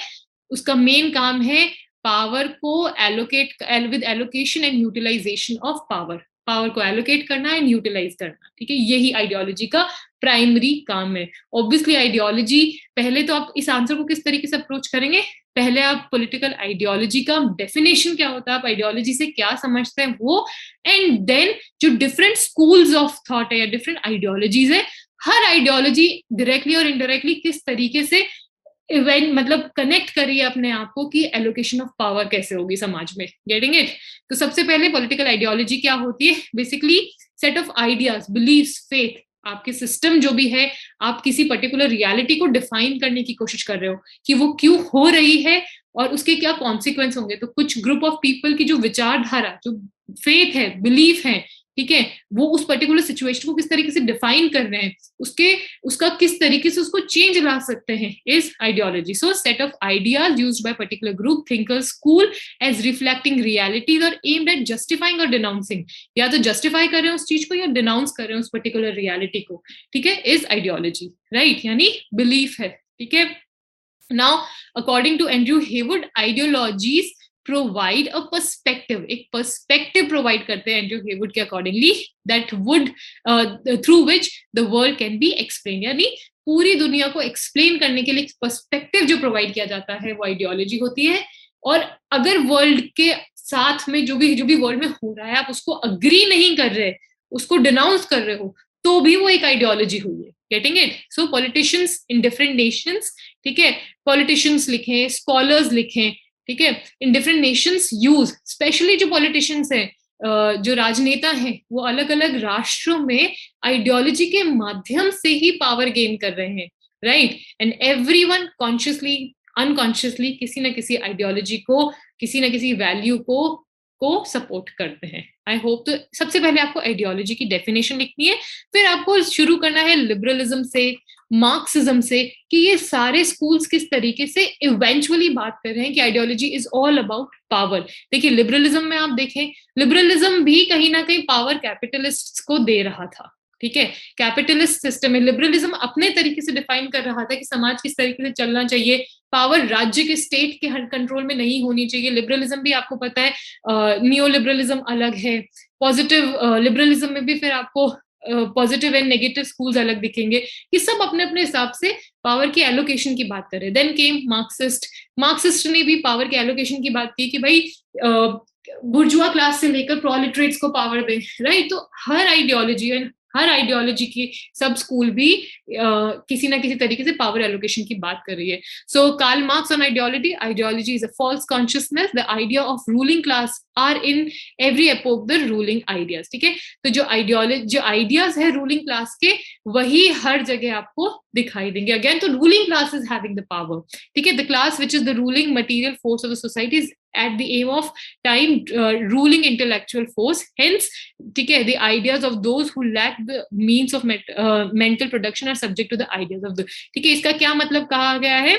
उसका मेन काम है पावर को allocate with allocation and utilisation of power, power को एलोकेट करना एंड यूटिलाइज करना। ठीक है, यही आइडियोलॉजी का प्राइमरी काम है। ऑब्वियसली आइडियोलॉजी, पहले तो आप इस आंसर को किस तरीके से अप्रोच करेंगे, पहले आप पॉलिटिकल आइडियोलॉजी का डेफिनेशन क्या होता है, आप आइडियोलॉजी से क्या समझते हैं वो, एंड देन जो डिफरेंट स्कूल्स ऑफ थॉट है या डिफरेंट आइडियोलॉजीज है, हर आइडियोलॉजी डायरेक्टली और इनडायरेक्टली किस तरीके से इवेंट मतलब कनेक्ट करिए अपने आप को कि एलोकेशन ऑफ पावर कैसे होगी समाज में। Getting it? तो सबसे पहले पॉलिटिकल आइडियोलॉजी क्या होती है, basically set of ideas, beliefs, faith, आपके सिस्टम जो भी है, आप किसी पर्टिकुलर रियलिटी को डिफाइन करने की कोशिश कर रहे हो कि वो क्यों हो रही है और उसके क्या कॉन्सिक्वेंस होंगे। तो कुछ ग्रुप ऑफ पीपल की जो विचारधारा, जो फेथ है, बिलीफ है, ठीक है, वो उस पर्टिकुलर सिचुएशन को किस तरीके से डिफाइन कर रहे हैं, उसका किस तरीके से उसको चेंज ला सकते हैं, is ideology. So set of ideas used by particular group, thinker, school as reflecting realities और एम्ड एट जस्टिफाइंग और डिनाउंसिंग, या तो जस्टिफाई कर रहे हैं उस चीज को या डिनाउंस कर रहे हैं उस पर्टिकुलर रियलिटी को, ठीक है, इज आइडियोलॉजी, राइट, यानी बिलीफ है, ठीक है। Now according to Andrew Heywood, ideologies provide a perspective, एक पर्सपेक्टिव प्रोवाइड करते हैं एंड्रयू हेवुड के accordingly, that would through which the world can be explain, यानी पूरी दुनिया को एक्सप्लेन करने के लिए पर्सपेक्टिव जो प्रोवाइड किया जाता है वो आइडियोलॉजी होती है। और अगर वर्ल्ड के साथ में जो भी वर्ल्ड में हो रहा है आप उसको अग्री नहीं कर रहे, उसको डिनाउंस कर रहे हो, तो भी वो एक आइडियोलॉजी हुई है। Getting it? So politicians in different Nations, ठीक है, पॉलिटिशियंस लिखें, स्कॉलर्स लिखें, ठीक है, in different Nations use, specially जो पॉलिटिशियंस हैं, जो राजनेता हैं, वो अलग अलग राष्ट्रों में आइडियोलॉजी के माध्यम से ही पावर गेन कर रहे हैं, right, and everyone consciously unconsciously किसी ना किसी आइडियोलॉजी को, किसी ना किसी वैल्यू को सपोर्ट करते हैं। I hope. तो सबसे पहले आपको आइडियोलॉजी की डेफिनेशन लिखनी है, फिर आपको शुरू करना है लिबरलिज्म से, मार्क्सिज्म से, कि ये सारे स्कूल्स किस तरीके से इवेंचुअली बात कर रहे हैं कि ideology is all about power. देखिए लिबरलिज्म में आप देखें, लिबरलिज्म भी कहीं ना कहीं पावर कैपिटलिस्ट को दे रहा था, ठीक है, कैपिटलिस्ट सिस्टम में लिबरलिज्म अपने तरीके से डिफाइन कर रहा था कि समाज किस तरीके से चलना चाहिए, पावर राज्य के स्टेट के हर कंट्रोल में नहीं होनी चाहिए। लिबरलिज्म भी आपको पता है, नियो लिबरलिज्म अलग है, पॉजिटिव लिबरलिज्म में भी फिर आपको पॉजिटिव एंड नेगेटिव स्कूल्स अलग दिखेंगे, कि सब अपने अपने हिसाब से पावर की एलोकेशन की बात कर रहे हैं। देन केम मार्क्सिस्ट ने भी पावर के एलोकेशन की बात की कि भाई बुर्जुआ क्लास से लेकर प्रोलेटरेट्स को पावर दे, राइट। तो हर आइडियोलॉजी एंड हर आइडियोलॉजी की सब स्कूल भी किसी ना किसी तरीके से पावर एलोकेशन की बात कर रही है। So Karl Marx on ideology, ideology is a false consciousness, the idea of ruling class are in every epoch the ruling ideas, ठीक है। तो जो आइडियाज है रूलिंग क्लास के, वही हर जगह आपको दिखाई देंगे। अगेन, तो ruling class is having the power, ठीक है, the class which is the ruling material force of the society is at the aim of time ruling intellectual force, hence, ठीक है, the ideas of those who lack the means of mental production are subject to the ideas of the, ठीक है। इसका क्या मतलब कहा गया है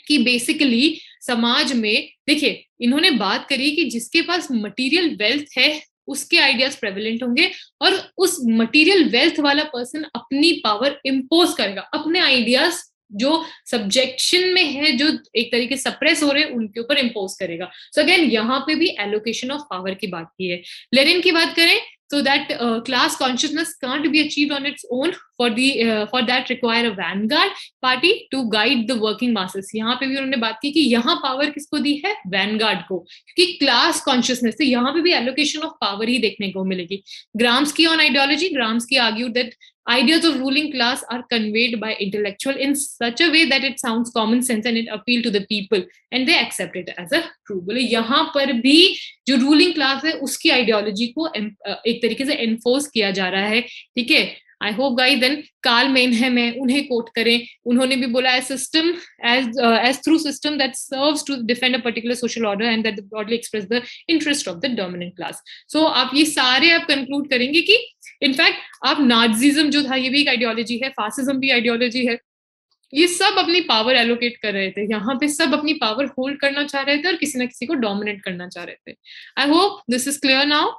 कि बेसिकली समाज में, देखिए इन्होंने बात करी कि जिसके पास मटेरियल वेल्थ है उसके आइडियाज प्रेवलेंट होंगे, और उस मटेरियल वेल्थ वाला पर्सन अपनी पावर इंपोज करेगा, अपने आइडियाज जो सब्जेक्शन में है, जो एक तरीके सप्रेस हो रहे हैं, उनके ऊपर इंपोज करेगा। सो अगेन यहाँ पे भी एलोकेशन ऑफ पावर की बात की है। लेनिन की बात करें so that class consciousness can't be achieved on its own, for that require a vanguard party to guide the working masses। यहाँ पे भी उन्होंने बात की कि यहाँ पावर किसको दी है, वैनगार्ड को, क्योंकि क्लास कॉन्शियसनेस से यहाँ पे भी एलोकेशन ऑफ पावर ही देखने को मिलेगी। Gramsci on ideology, Gramsci argued that ideas of ruling class are conveyed by intellectual in such a way that it sounds common sense and it appeal to the people and they accept it as a true। बोले यहाँ पर भी जो ruling class है उसकी ideology को एक तरीके से एनफोर्स किया जा रहा है, ठीक है। I hope guys. Then Karl Mannheim है, उन्हें कोट करें, उन्होंने भी बोला है system as through system that serves to defend a particular social order and that broadly express the interest of the dominant class। so आप ये सारे आप कंक्लूड करेंगे कि इनफैक्ट आप नाजिज्म जो था ये भी एक आइडियोलॉजी है, फासिज्म भी आइडियोलॉजी है, ये सब अपनी पावर एलोकेट कर रहे थे, यहाँ पे सब अपनी पावर होल्ड करना चाह रहे थे और किसी ना किसी को डोमिनेट करना चाह रहे थे। I hope this is clear now.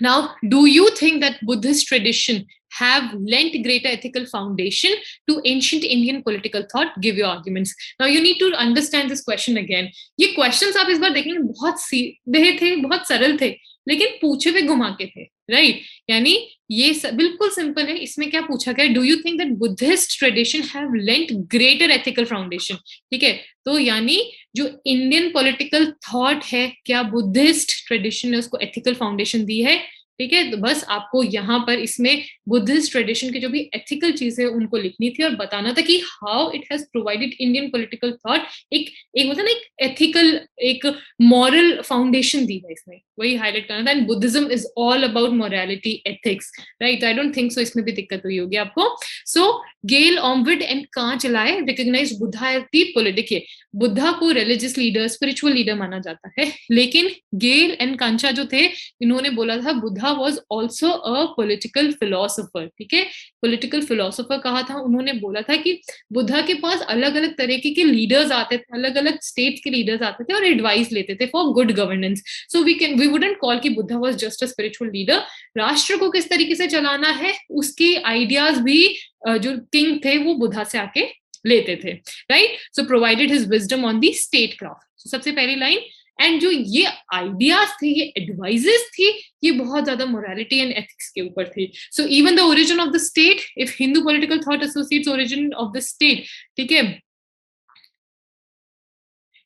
Now, do you think that Buddhist tradition have lent greater ethical foundation to ancient Indian political thought? Give your arguments. Now, you need to understand this question again. ये questions आप इस बार देखेंगे बहुत सीधे थे, बहुत सरल थे, लेकिन पूछे हुए घुमा के थे, राइट। यानी ये बिल्कुल सिंपल है। इसमें क्या पूछा गया, do you think that Buddhist tradition have lent greater ethical foundation? ठीक है, तो यानी जो इंडियन पॉलिटिकल थॉट है, क्या बुद्धिस्ट ट्रेडिशन ने उसको एथिकल फाउंडेशन दी है? ठीक है, तो बस आपको यहाँ पर इसमें बुद्धिस्ट ट्रेडिशन की जो भी एथिकल चीजें उनको लिखनी थी और बताना था कि how it has provided Indian political thought एक एक होता है ना, एक एथिकल, एक मॉरल फाउंडेशन दी है इसमें, वही हाईलाइट करना था। And Buddhism is all about morality, ethics, right? I don't think so इसमें भी दिक्कत हुई होगी आपको। सो गेल ऑमविड एंड कां चलाए recognise Buddha as the politic. Buddha को रिलीजियस लीडर, स्पिरिचुअल लीडर माना जाता है, लेकिन गेल एंड कांचा जो थे, इन्होंने बोला था Buddha was also a political philosopher. ठीक है, पॉलिटिकल फिलोसोफर कहा था, उन्होंने बोला था कि बुद्धा के पास अलग अलग तरीके के लीडर्स आते थे, अलग अलग स्टेट के लीडर्स आते थे और एडवाइस लेते थे for good governance. So we wouldn't call कि Buddha was just a spiritual leader. राष्ट्र को किस तरीके से चलाना है, उसके आइडियाज भी जो किंग थे वो बुद्धा से आके लेते थे, right? So provided his wisdom on the state craft. सबसे पहली लाइन, एंड जो ये आइडियाज थे, ये एडवाइजेस थी, ये बहुत ज्यादा मोरालिटी एंड एथिक्स के ऊपर थी। So even the origin of the state, if Hindu political thought associates origin of the state, ठीक है,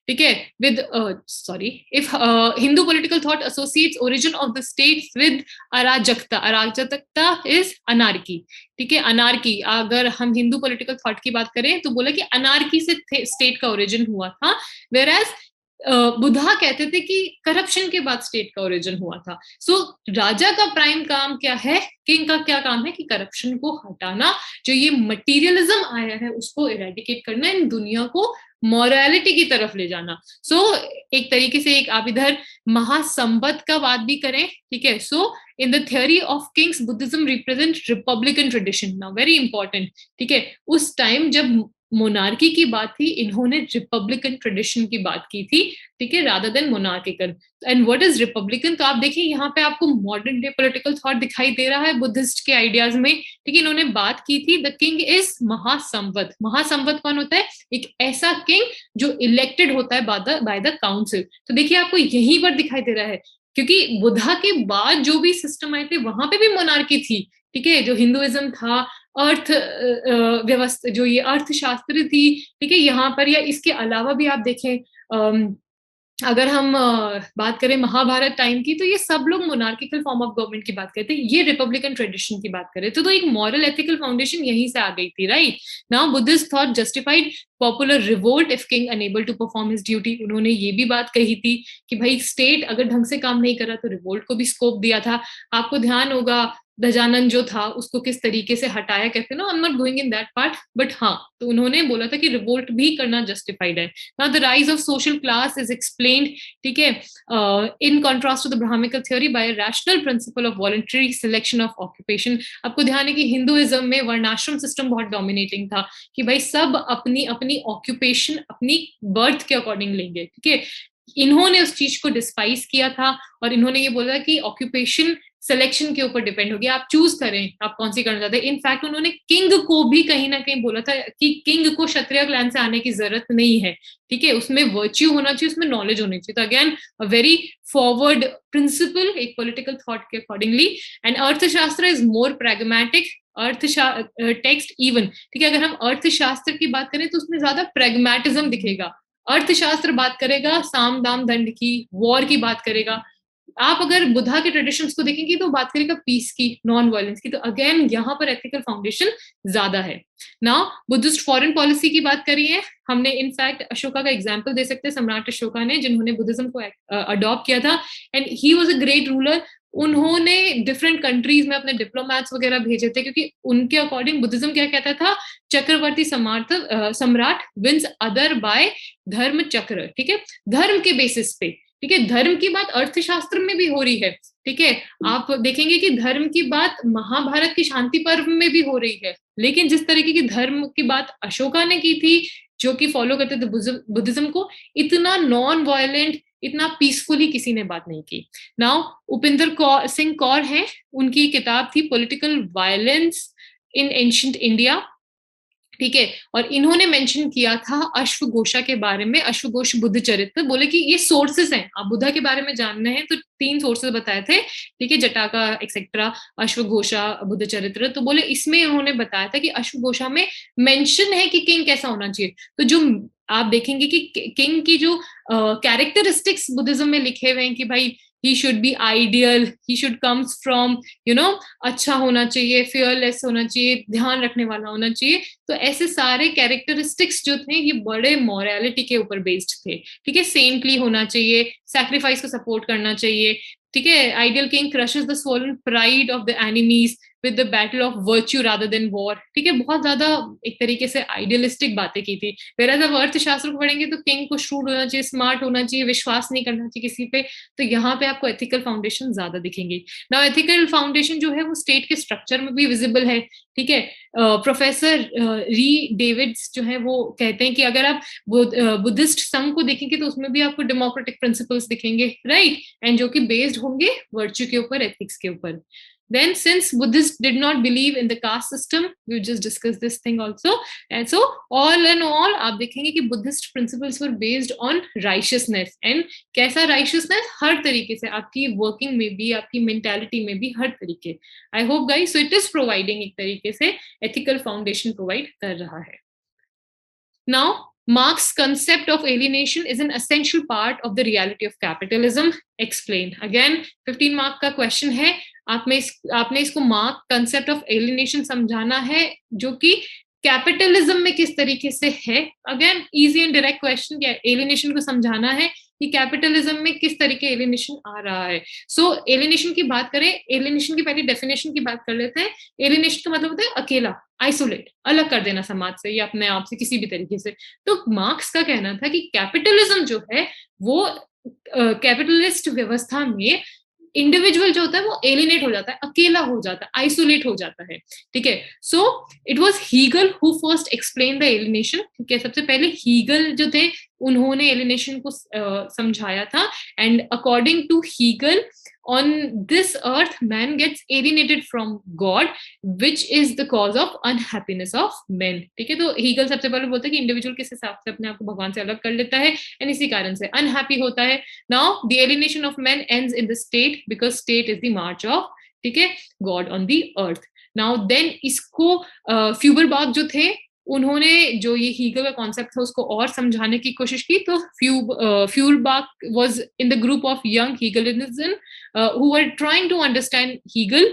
ठीक है, with sorry, if Hindu political thought associates origin of the state with अराजकता, अराजकता इज अनार्की। ठीक है, अनार्की, अगर हम हिंदू पॉलिटिकल थॉट की बात करें तो बोला कि अनार्की से स्टेट का ओरिजिन हुआ था, वेर एज बुद्धा कहते थे कि करप्शन के बाद स्टेट का ओरिजिन हुआ था। सो राजा का प्राइम काम क्या है, किंग का क्या काम है कि करप्शन को हटाना, जो ये मटीरियलिज्म आया है उसको इरेडिकेट करना, इन दुनिया को मॉरलिटी की तरफ ले जाना। सो एक तरीके से एक आप इधर महासंबत का बात भी करें, ठीक है। So in the theory of kings Buddhism represent republican tradition, now very important, ठीक है। उस टाइम जब मोनार्की की बात थी, इन्होंने रिपब्लिकन ट्रेडिशन की बात की थी, ठीक है, rather than monarchical. And what is Republican, तो आप देखिए यहाँ पे आपको मॉडर्न डे पॉलिटिकल थॉट दिखाई दे रहा है बुद्धिस्ट के आइडियाज में, ठीक है। इन्होंने बात की थी द किंग इज महासंवत। महासंवत कौन होता है, एक ऐसा किंग जो इलेक्टेड होता है बाय द काउंसिल। तो देखिए आपको यहीं पर दिखाई दे रहा है, क्योंकि बुद्धा के बाद जो भी सिस्टम आए थे वहां पे भी मोनार्की थी, ठीक है। जो हिंदुइज्म था, अर्थ व्यवस्था, जो ये अर्थशास्त्र थी, ठीक है, यहाँ पर, या इसके अलावा भी आप देखें, अगर हम बात करें महाभारत टाइम की, तो ये सब लोग मोनार्किकल फॉर्म ऑफ गवर्नमेंट की बात करते हैं, ये रिपब्लिकन ट्रेडिशन की बात करें तो एक मॉरल एथिकल फाउंडेशन यहीं से आ गई थी, right. Now Buddhist thought justified popular revolt if king unable to perform his duty. उन्होंने ये भी बात कही थी कि भाई स्टेट अगर ढंग से काम नहीं कर रहा तो रिवोल्ट को भी स्कोप दिया था। आपको ध्यान होगा दजानंद जो था उसको किस तरीके से हटाया, कहते ना, I am not going in that part, but हाँ, तो उन्होंने बोला था कि रिवोल्ट भी करना जस्टिफाइड है। Now the rise of social class is explained, ठीक है, in contrast to the Brahmanical theory by rational principle of voluntary selection of occupation. आपको ध्यान है कि हिंदुइज्म में वर्णाश्रम सिस्टम बहुत डोमिनेटिंग था, कि भाई सब अपनी अपनी ऑक्यूपेशन अपनी बर्थ के अकॉर्डिंग लेंगे, ठीक है। इन्होंने उस चीज को डिस्पाइस किया था और इन्होंने ये बोला कि ऑक्यूपेशन सिलेक्शन के ऊपर डिपेंड होगी, आप चूज करें आप कौन सी करना चाहते हैं। इनफैक्ट उन्होंने किंग को भी कहीं ना कहीं बोला था कि किंग को क्षत्रिय क्लैन से आने की जरूरत नहीं है, ठीक है, उसमें वर्च्यू होना चाहिए, उसमें नॉलेज होनी चाहिए। तो again a very forward principle एक पॉलिटिकल थॉट के accordingly. And Arthashastra is more pragmatic, text even, ठीक है, अगर हम अर्थशास्त्र की बात करें तो उसमें ज्यादा प्रैग्मेटिज्म दिखेगा। अर्थशास्त्र बात करेगा साम दाम दंड की, वॉर की बात करेगा। आप अगर बुद्धा के ट्रेडिशंस को देखेंगे तो बात करेगा पीस की, नॉन वायलेंस की। तो अगेन यहाँ पर एथिकल फाउंडेशन ज्यादा है। नाउ बुद्धिस्ट फॉरेन पॉलिसी की बात करी है हमने, इनफैक्ट अशोका का एग्जाम्पल दे सकते हैं, सम्राट अशोका ने, जिन्होंने बुद्धिज्म को अडॉप्ट किया था, and he was a great ruler. उन्होंने डिफरेंट कंट्रीज में अपने डिप्लोमैट्स वगैरह भेजे थे, क्योंकि उनके अकॉर्डिंग बुद्धिज्म क्या कहता था, चक्रवर्ती सम्राट विंस अदर बाय धर्म चक्र, ठीक है, धर्म के बेसिस पे, ठीक है। धर्म की बात अर्थशास्त्र में भी हो रही है, ठीक है। आप देखेंगे कि धर्म की बात महाभारत की शांति पर्व में भी हो रही है, लेकिन जिस तरीके की धर्म की बात अशोका ने की थी, जो कि फॉलो करते थे बुद्धिज्म को, इतना नॉन वायलेंट, इतना पीसफुली किसी ने बात नहीं की। नाउ उपिंदर सिंह कौर हैं, उनकी किताब थी political violence in ancient India, ठीक है। और इन्होंने मेंशन किया था अश्वघोषा के बारे में, अश्वघोष बुद्ध चरित्र, बोले कि ये सोर्सेस हैं, आप बुद्धा के बारे में जानना है तो 3 सोर्सेस बताए थे, ठीक है, जटाका एक्सेट्रा, अश्वघोषा, बुद्ध चरित्र। तो बोले इसमें उन्होंने बताया था कि अश्वघोषा में मेंशन है कि किंग कैसा होना चाहिए। तो जो आप देखेंगे कि किंग की जो कैरेक्टरिस्टिक्स बुद्धिज्म में लिखे हुए हैं कि भाई he should be ideal, he should comes from you know अच्छा होना चाहिए, फियरलेस होना चाहिए, ध्यान रखने वाला होना चाहिए। तो ऐसे सारे कैरेक्टरिस्टिक्स जो थे ये बड़े मॉरलिटी के ऊपर बेस्ड थे, ठीक है। सेंटली होना चाहिए, सैक्रिफाइस को सपोर्ट करना चाहिए, ठीक है। Ideal king crushes the swollen pride of the enemies with the battle of virtue rather than war, ठीक है। बहुत ज्यादा एक तरीके से आइडियलिस्टिक बातें की थी। फिर जब अर्थशास्त्र को पढ़ेंगे तो किंग को श्रूड होना चाहिए, स्मार्ट होना चाहिए, विश्वास नहीं करना चाहिए किसी पे। तो यहाँ पे आपको एथिकल फाउंडेशन ज्यादा दिखेंगे। नाउ एथिकल फाउंडेशन जो है वो स्टेट के स्ट्रक्चर में भी विजिबल है, ठीक है। प्रोफेसर री डेविड्स जो है वो कहते हैं कि अगर आप बुद्धिस्ट संघ को देखेंगे तो उसमें भी आपको डेमोक्रेटिक प्रिंसिपल्स दिखेंगे, राइट, एंड जो कि बेस्ड होंगे वर्च्यू के ऊपर, एथिक्स के ऊपर। Then, since Buddhists did not believe in the caste system, we just discussed this thing also, and so all in all, आप देखेंगे कि Buddhist principles were based on righteousness, and कैसा righteousness, हर तरीके से, आपकी working में भी, आपकी mentality में भी, हर तरीके। I hope guys, so it is providing एक तरीके से ethical foundation provide कर रहा है। Now, Marx's concept of alienation is an essential part of the reality of capitalism. Explain. Again, 15 mark का क्वेश्चन है, आपने इसको मार्क कंसेप्ट ऑफ एलिनेशन समझाना है जो कि कैपिटलिज्म में किस तरीके से है। Again easy and direct question, क्या एलिनेशन को समझाना है कि कैपिटलिज्म में किस तरीके एलिनेशन आ रहा है। सो एलिनेशन की बात करें, एलिनेशन की पहले डेफिनेशन की बात कर लेते हैं। एलिनेशन का मतलब होता है अकेला, आइसोलेट, अलग कर देना समाज से या अपने आप से किसी भी तरीके से। तो मार्क्स का कहना था कि कैपिटलिज्म जो है वो कैपिटलिस्ट व्यवस्था में इंडिविजुअल जो होता है वो एलिनेट हो जाता है, अकेला हो जाता है, आइसोलेट हो जाता है, ठीक है। So it was Hegel who first explain the alienation, ठीक है। सबसे पहले हीगल जो थे उन्होंने एलिनेशन को समझाया था। And according to Hegel, on this earth man gets alienated from God, which is the cause of unhappiness of men, ठीक है। तो हीगल सबसे पहले बोलता है कि इंडिविजुअल किस हिसाब से अपने आप को भगवान से अलग कर लेता है एंड इसी कारण से अनहैप्पी होता है। Now the alienation of men ends in the state because state is the march of, ठीक है, God on the earth। Now then इसको फ्यूबरबाच जो थे उन्होंने जो ये हीगल का कॉन्सेप्ट था उसको और समझाने की कोशिश की। तो Feuerbach was in the group of young Hegelianism who were trying to understand Hegel।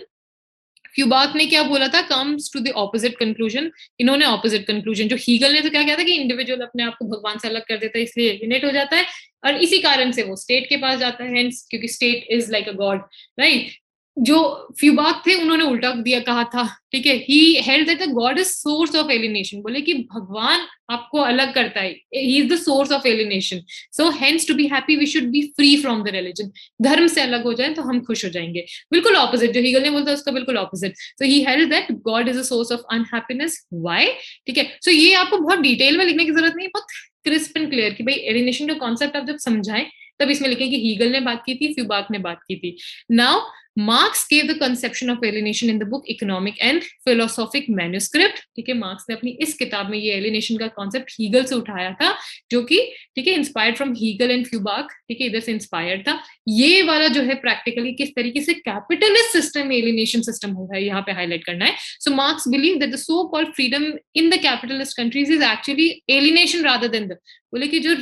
फ्यूबाक ने क्या बोला था, comes to the opposite conclusion. इन्होंने ऑपोजिट कंक्लूजन, जो हीगल ने तो क्या किया था कि इंडिविजुअल अपने आप को भगवान से अलग कर देता है इसलिए एलिनेट हो जाता है, और इसी कारण से वो स्टेट के पास जाता है, क्योंकि state is like a God, right. जो फ्यूबाक थे उन्होंने उल्टा दिया कहा था, ठीक है। He held that the God is source of alienation, बोले कि भगवान आपको अलग करता है, he is the source of alienation. So hence to be happy we should be free from the religion, धर्म से अलग हो जाए तो हम खुश हो जाएंगे। बिल्कुल ऑपोजिट जो हीगल ने बोलता है उसका बिल्कुल opposite. So he held that God is a source of unhappiness. Why, ठीक है। सो ये आपको बहुत डिटेल में लिखने की जरूरत नहीं, बहुत क्रिस्प एंड क्लियर कि भाई एलिनेशन का कॉन्सेप्ट आप जब समझाएं तब इसमें लिखें कि हीगल ने बात की थी, फ्यूबाक ने बात की थी। Now Marx gave the conception of alienation in the book Economic and Philosophic Manuscript, ठीक है। मार्क्स ने अपनी इस किताब में ये एलिनेशन का कॉन्सेप्ट हीगल से उठाया था, जो कि ठीक है इंस्पायर्ड फ्रॉम हीगल एंड फ्यूबाक, ठीक है, इधर से इंस्पायर्ड था। ये वाला जो है प्रैक्टिकली किस तरीके से कैपिटलिस्ट सिस्टम एलिनेशन सिस्टम हो है यहाँ पे हाईलाइट करना है। So Marx believe that the so called freedom in the capitalist countries is actually alienation rather than the, बोले कि जो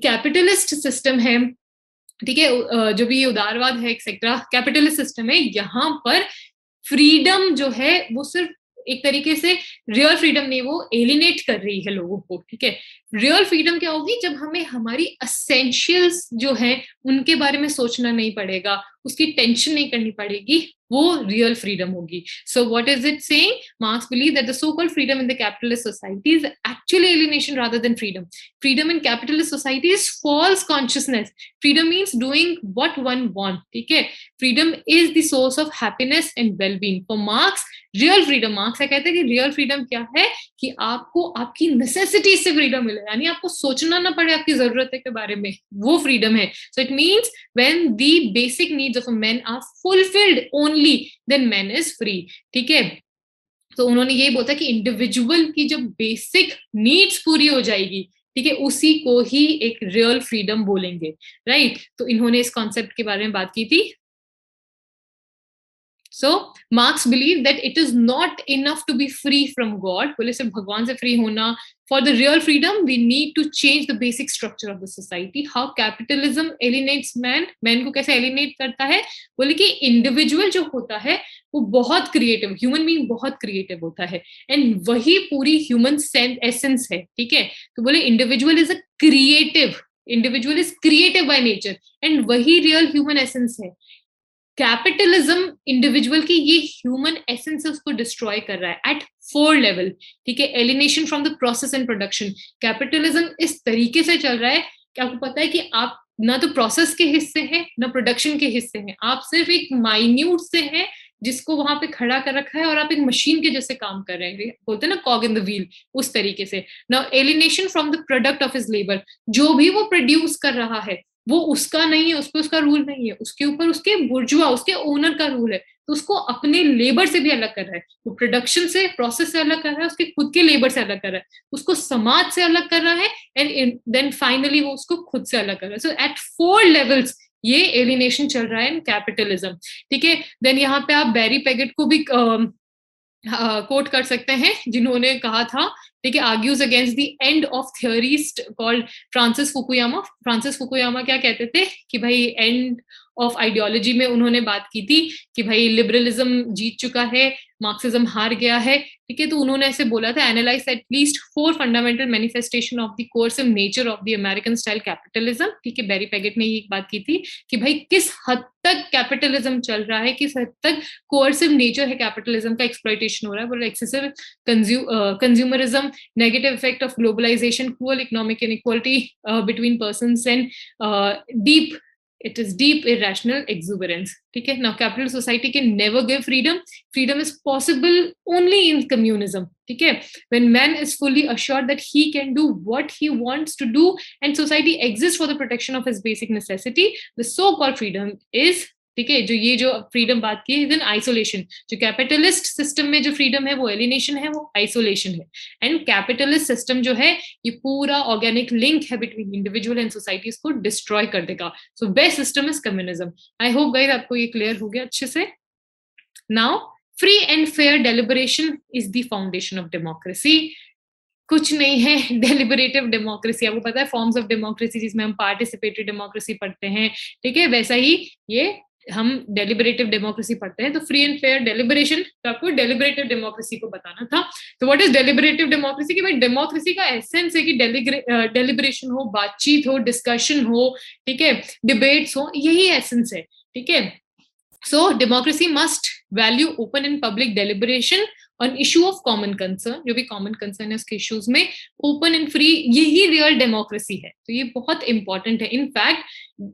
कैपिटलिस्ट सिस्टम है, ठीक है, जो भी उदारवाद है एक्सेट्रा, कैपिटलिस्ट सिस्टम है, यहाँ पर फ्रीडम जो है वो सिर्फ एक तरीके से रियल फ्रीडम नहीं, वो एलिनेट कर रही है लोगों को, ठीक है। रियल फ्रीडम क्या होगी, जब हमें हमारी एसेंशियल्स जो है उनके बारे में सोचना नहीं पड़ेगा, उसकी टेंशन नहीं करनी पड़ेगी, वो रियल फ्रीडम होगी। So what is it saying, Marx believe that the so called freedom in the capitalist society is actually alienation rather than freedom. Freedom in capitalist society is false consciousness. Freedom means doing what one want, ठीक है। Freedom is the source of happiness and wellbeing. For Marx real freedom, Marx कहते हैं कि real freedom क्या है, कि आपको आपकी नेसेसिटी से फ्रीडम मिले, यानी आपको सोचना ना पड़े आपकी जरूरत के बारे में, वो फ्रीडम है। So it means when the basic needs of a man are fulfilled only then man is free, ठीक है। तो उन्होंने यही बोला कि इंडिविजुअल की जब बेसिक नीड्स पूरी हो जाएगी, ठीक है, उसी को ही एक रियल फ्रीडम बोलेंगे, राइट? तो इन्होंने इस कॉन्सेप्ट के बारे में बात की थी। So Marx believed that it is not enough to be free from God. बोले सिर्फ भगवान से फ्री होना, for the real freedom we need to change the basic structure of the society. How capitalism alienates man, man को कैसे alienate करता है? बोले कि इंडिविजुअल जो होता है वो बहुत क्रिएटिव, ह्यूमन बीइंग बहुत क्रिएटिव होता है, एंड वही पूरी ह्यूमन एसेंस है, ठीक है? तो बोले individual is a creative, individual is creative by nature, and वही रियल ह्यूमन एसेंस है। कैपिटलिज्म इंडिविजुअल की ये ह्यूमन एसेंस उसको डिस्ट्रॉय कर रहा है एट 4 लेवल, ठीक है? Alienation from the process and production. Capitalism इस तरीके से चल रहा है कि आपको पता है कि आप ना तो प्रोसेस के हिस्से हैं ना प्रोडक्शन के हिस्से हैं, आप सिर्फ एक माइन्यूट से हैं जिसको वहां पे खड़ा कर रखा है और आप एक मशीन के जैसे काम कर रहे हैं, बोलते हैं ना कॉग इन द व्हील, उस तरीके से। Now alienation from the product of his labour, जो भी वो प्रोड्यूस कर रहा है वो उसका नहीं है, उस पर उसका रूल नहीं है, उसके ऊपर उसके बुर्जुआ, उसके ओनर का रूल है, तो उसको अपने लेबर से भी अलग कर रहा है, वो प्रोडक्शन से, प्रोसेस से अलग कर रहा है, उसके खुद के लेबर से अलग कर रहा है, उसको समाज से अलग कर रहा है, एंड देन फाइनली वो उसको खुद से अलग कर रहा है। सो एट 4 लेवल्स ये एलिनेशन चल रहा है इन कैपिटलिज्म, ठीक है? देन यहाँ पे आप बैरी पेगेट को भी कोट कर सकते हैं, जिन्होंने कहा था, ठीक है, argues against the end of theorist called Francis Fukuyama. Francis Fukuyama क्या कहते थे कि भाई एंड ऑफ आइडियोलॉजी में उन्होंने बात की थी कि भाई लिबरलिज्म जीत चुका है, मार्क्सिज्म हार गया है, ठीक है? तो उन्होंने ऐसे बोला था, analyse at least 4 fundamental manifestation of the coercive nature of the American style capitalism, ठीक है? बैरी पेगेट ने ये बात की थी कि भाई किस हद तक कैपिटलिज्म चल रहा है, किस हद तक कोर्सिव नेचर है कैपिटलिज्म का, एक्सप्लॉइटेशन हो रहा है, excessive consumerism, negative effect of globalization, cruel economic inequality between persons, and it is deep irrational exuberance, ठीक है? Now capitalist society can never give freedom. Freedom is possible only in communism, ठीक है? When man is fully assured that he can do what he wants to do and society exists for the protection of his basic necessity, the so-called freedom is, ठीक है, जो ये जो freedom बात की है, आइसोलेशन। जो कैपिटलिस्ट सिस्टम में जो फ्रीडम है वो एलिनेशन है, वो आइसोलेशन है, एंड कैपिटलिस्ट सिस्टम जो है ये पूरा ऑर्गेनिक लिंक है बिटवीन इंडिविजुअल एंड सोसाइटीज को डिस्ट्रॉय कर देगा। So best system is communism. I hope guys आपको ये क्लियर हो गया अच्छे से। Now free and fair deliberation is the foundation of democracy. कुछ नहीं है डेलिबरेटिव डेमोक्रेसी, आपको पता है फॉर्म्स ऑफ डेमोक्रेसी जिसमें हम पार्टिसिपेटरी डेमोक्रेसी पढ़ते हैं, ठीक है? वैसा ही ये हम डेलिबरेटिव डेमोक्रेसी पढ़ते हैं। तो फ्री एंड फेयर डेलिबरेशन, तो आपको डेलिबरेटिव डेमोक्रेसी को बताना था। तो व्हाट इज डेलिबरेटिव डेमोक्रेसी? कि भाई डेमोक्रेसी का एसेंस है कि डेलिबरेशन हो, बातचीत हो, डिस्कशन हो, ठीक है, डिबेट्स हो, यही एसेंस है, ठीक है? So democracy must value open and public deliberation on issue of common concern, जो भी कॉमन कंसर्न है उसके इश्यूज में ओपन एंड फ्री, यही रियल डेमोक्रेसी है। तो ये बहुत इंपॉर्टेंट है। इनफैक्ट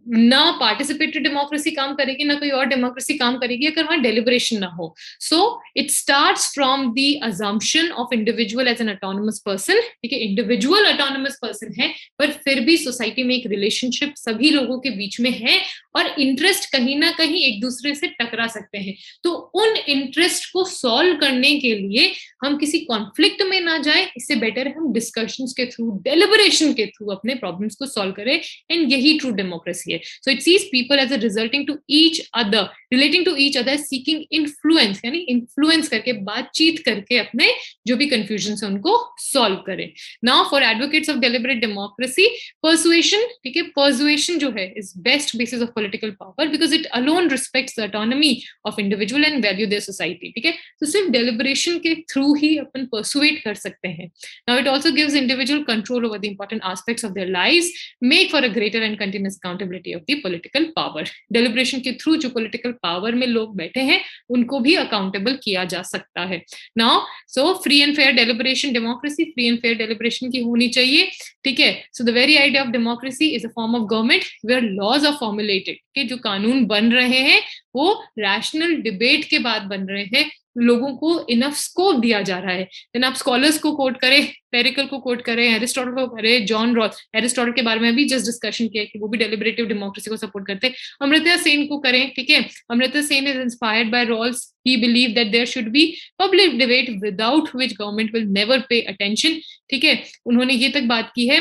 ना पार्टिसिपेटरी डेमोक्रेसी काम करेगी ना कोई और डेमोक्रेसी काम करेगी अगर वहां डेलिबरेशन ना हो। So it starts from the assumption of individual as an autonomous person, ठीक है? इंडिविजुअल ऑटोनमस पर्सन है, पर फिर भी सोसाइटी में एक रिलेशनशिप सभी लोगों के बीच में है और इंटरेस्ट कहीं ना कहीं एक दूसरे से टकरा सकते हैं। तो उन इंटरेस्ट को सॉल्व करने के लिए हम किसी कॉन्फ्लिक्ट में ना जाए, इससे बेटर है हम डिस्कशंस के थ्रू, डेलिबरेशन के थ्रू अपने प्रॉब्लम्स को सॉल्व करें, एंड यही ट्रू डेमोक्रेसी है। So it sees people as a resulting to each other, relating to each other, seeking influence, यानी इन्फ्लुएंस करके, बातचीत करके अपने जो भी कंफ्यूजन है उनको सॉल्व करें। Now for advocates of deliberate democracy, persuasion, ठीक है, परसुएशन जो है is best basis of political power because it alone respects the autonomy of individual and value their society, ठीक है? तो सिर्फ डेलिबरेशन के थ्रू ही अपन परसुएट कर सकते हैं। Now it also gives individual control over the important aspects of their lives, make for a greater and continuous accountability of the political power. Deliberation के through जो पॉलिटिकल पावर में लोग बैठे हैं उनको भी अकाउंटेबल किया जा सकता है। Now so free and fair deliberation, democracy free and fair deliberation की होनी चाहिए, ठीक है? So the very idea of democracy is a form of government where laws are formulated, कि जो कानून बन रहे हैं वो रैशनल डिबेट के बाद बन रहे हैं, लोगों को इनफ स्कोप दिया जा रहा है। देन आप स्कॉलर्स को कोट करें, पेरिकल को कोट करें, एरिस्टोटल को करें, जॉन रॉल्स, एरिस्टोटल के बारे में भी जस्ट डिस्कशन किया कि वो भी डेलिबरेटिव डेमोक्रेसी को सपोर्ट करते हैं। अमर्त्य सेन को करें, ठीक है, Amartya Sen is inspired by Rawls, he believed that there should be public debate without which government will never pay attention, ठीक है। उन्होंने ये तक बात की है,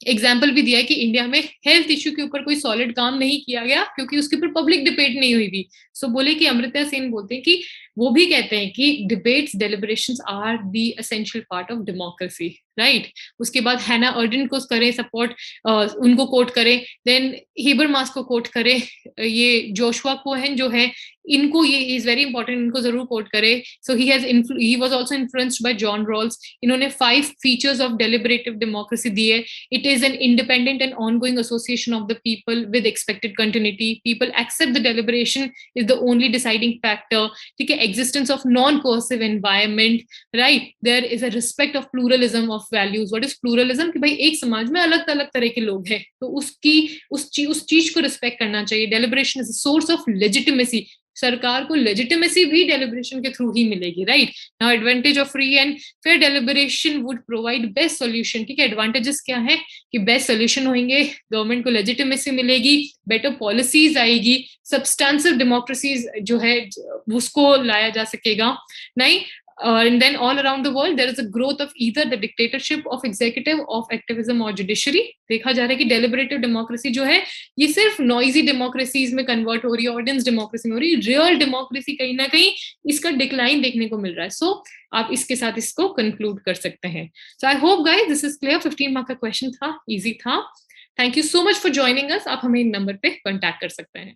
एग्जाम्पल भी दिया है कि इंडिया में हेल्थ इश्यू के ऊपर कोई सॉलिड काम नहीं किया गया क्योंकि उसके ऊपर पब्लिक डिबेट नहीं हुई थी। सो बोले कि अमर्त्य सेन बोलते हैं कि वो भी कहते हैं कि debates deliberations are the essential part of democracy, right. उसके बाद हैना अर्डन को करें सपोर्ट, उनको कोट करें, देन हेबरमास को कोट करें, ये जोशुआ कोहेन जो है, इनको ये इज वेरी इंपॉर्टेंट, इनको जरूर कोट करें। So he was also influenced by John Rawls. इन्होंने 5 फीचर्स ऑफ डेलिबरेटिव डेमोक्रेसी दिए। It is an independent and ongoing association of the people with expected continuity, people accept the deliberation is the only deciding factor, ठीक है, existence of non-coercive environment, right, there is a respect of pluralism of values. What is pluralism? कि भाई एक समाज में अलग अलग तरह के लोग हैं, तो उसकी उस चीज को रिस्पेक्ट करना चाहिए। Deliberation is a source of legitimacy, सरकार को लेजिटिमेसी भी डेलिब्रेशन के थ्रू ही मिलेगी, right. Now advantage of free and fair deliberation would provide best solution, ठीक है, एडवांटेजेस क्या है कि बेस्ट सॉल्यूशन होंगे, गवर्नमेंट को लेजिटिमेसी मिलेगी, बेटर पॉलिसीज आएगी, सब्सटेंसिव डेमोक्रेसीज जो है उसको लाया जा सकेगा, नहीं। And then all around the world there is a growth of either the dictatorship of executive, of activism or judiciary। देखा जा रहा है कि deliberative democracy जो है ये सिर्फ noisy democracies में convert हो रही है, audience democracy में हो रही है, real democracy कहीं ना कहीं इसका decline देखने को मिल रहा है। So आप इसके साथ इसको conclude कर सकते हैं। So I hope guys this is clear। 15 mark का question था, easy था। Thank you so much for joining us। आप हमें इन नंबर पे contact कर सकते हैं।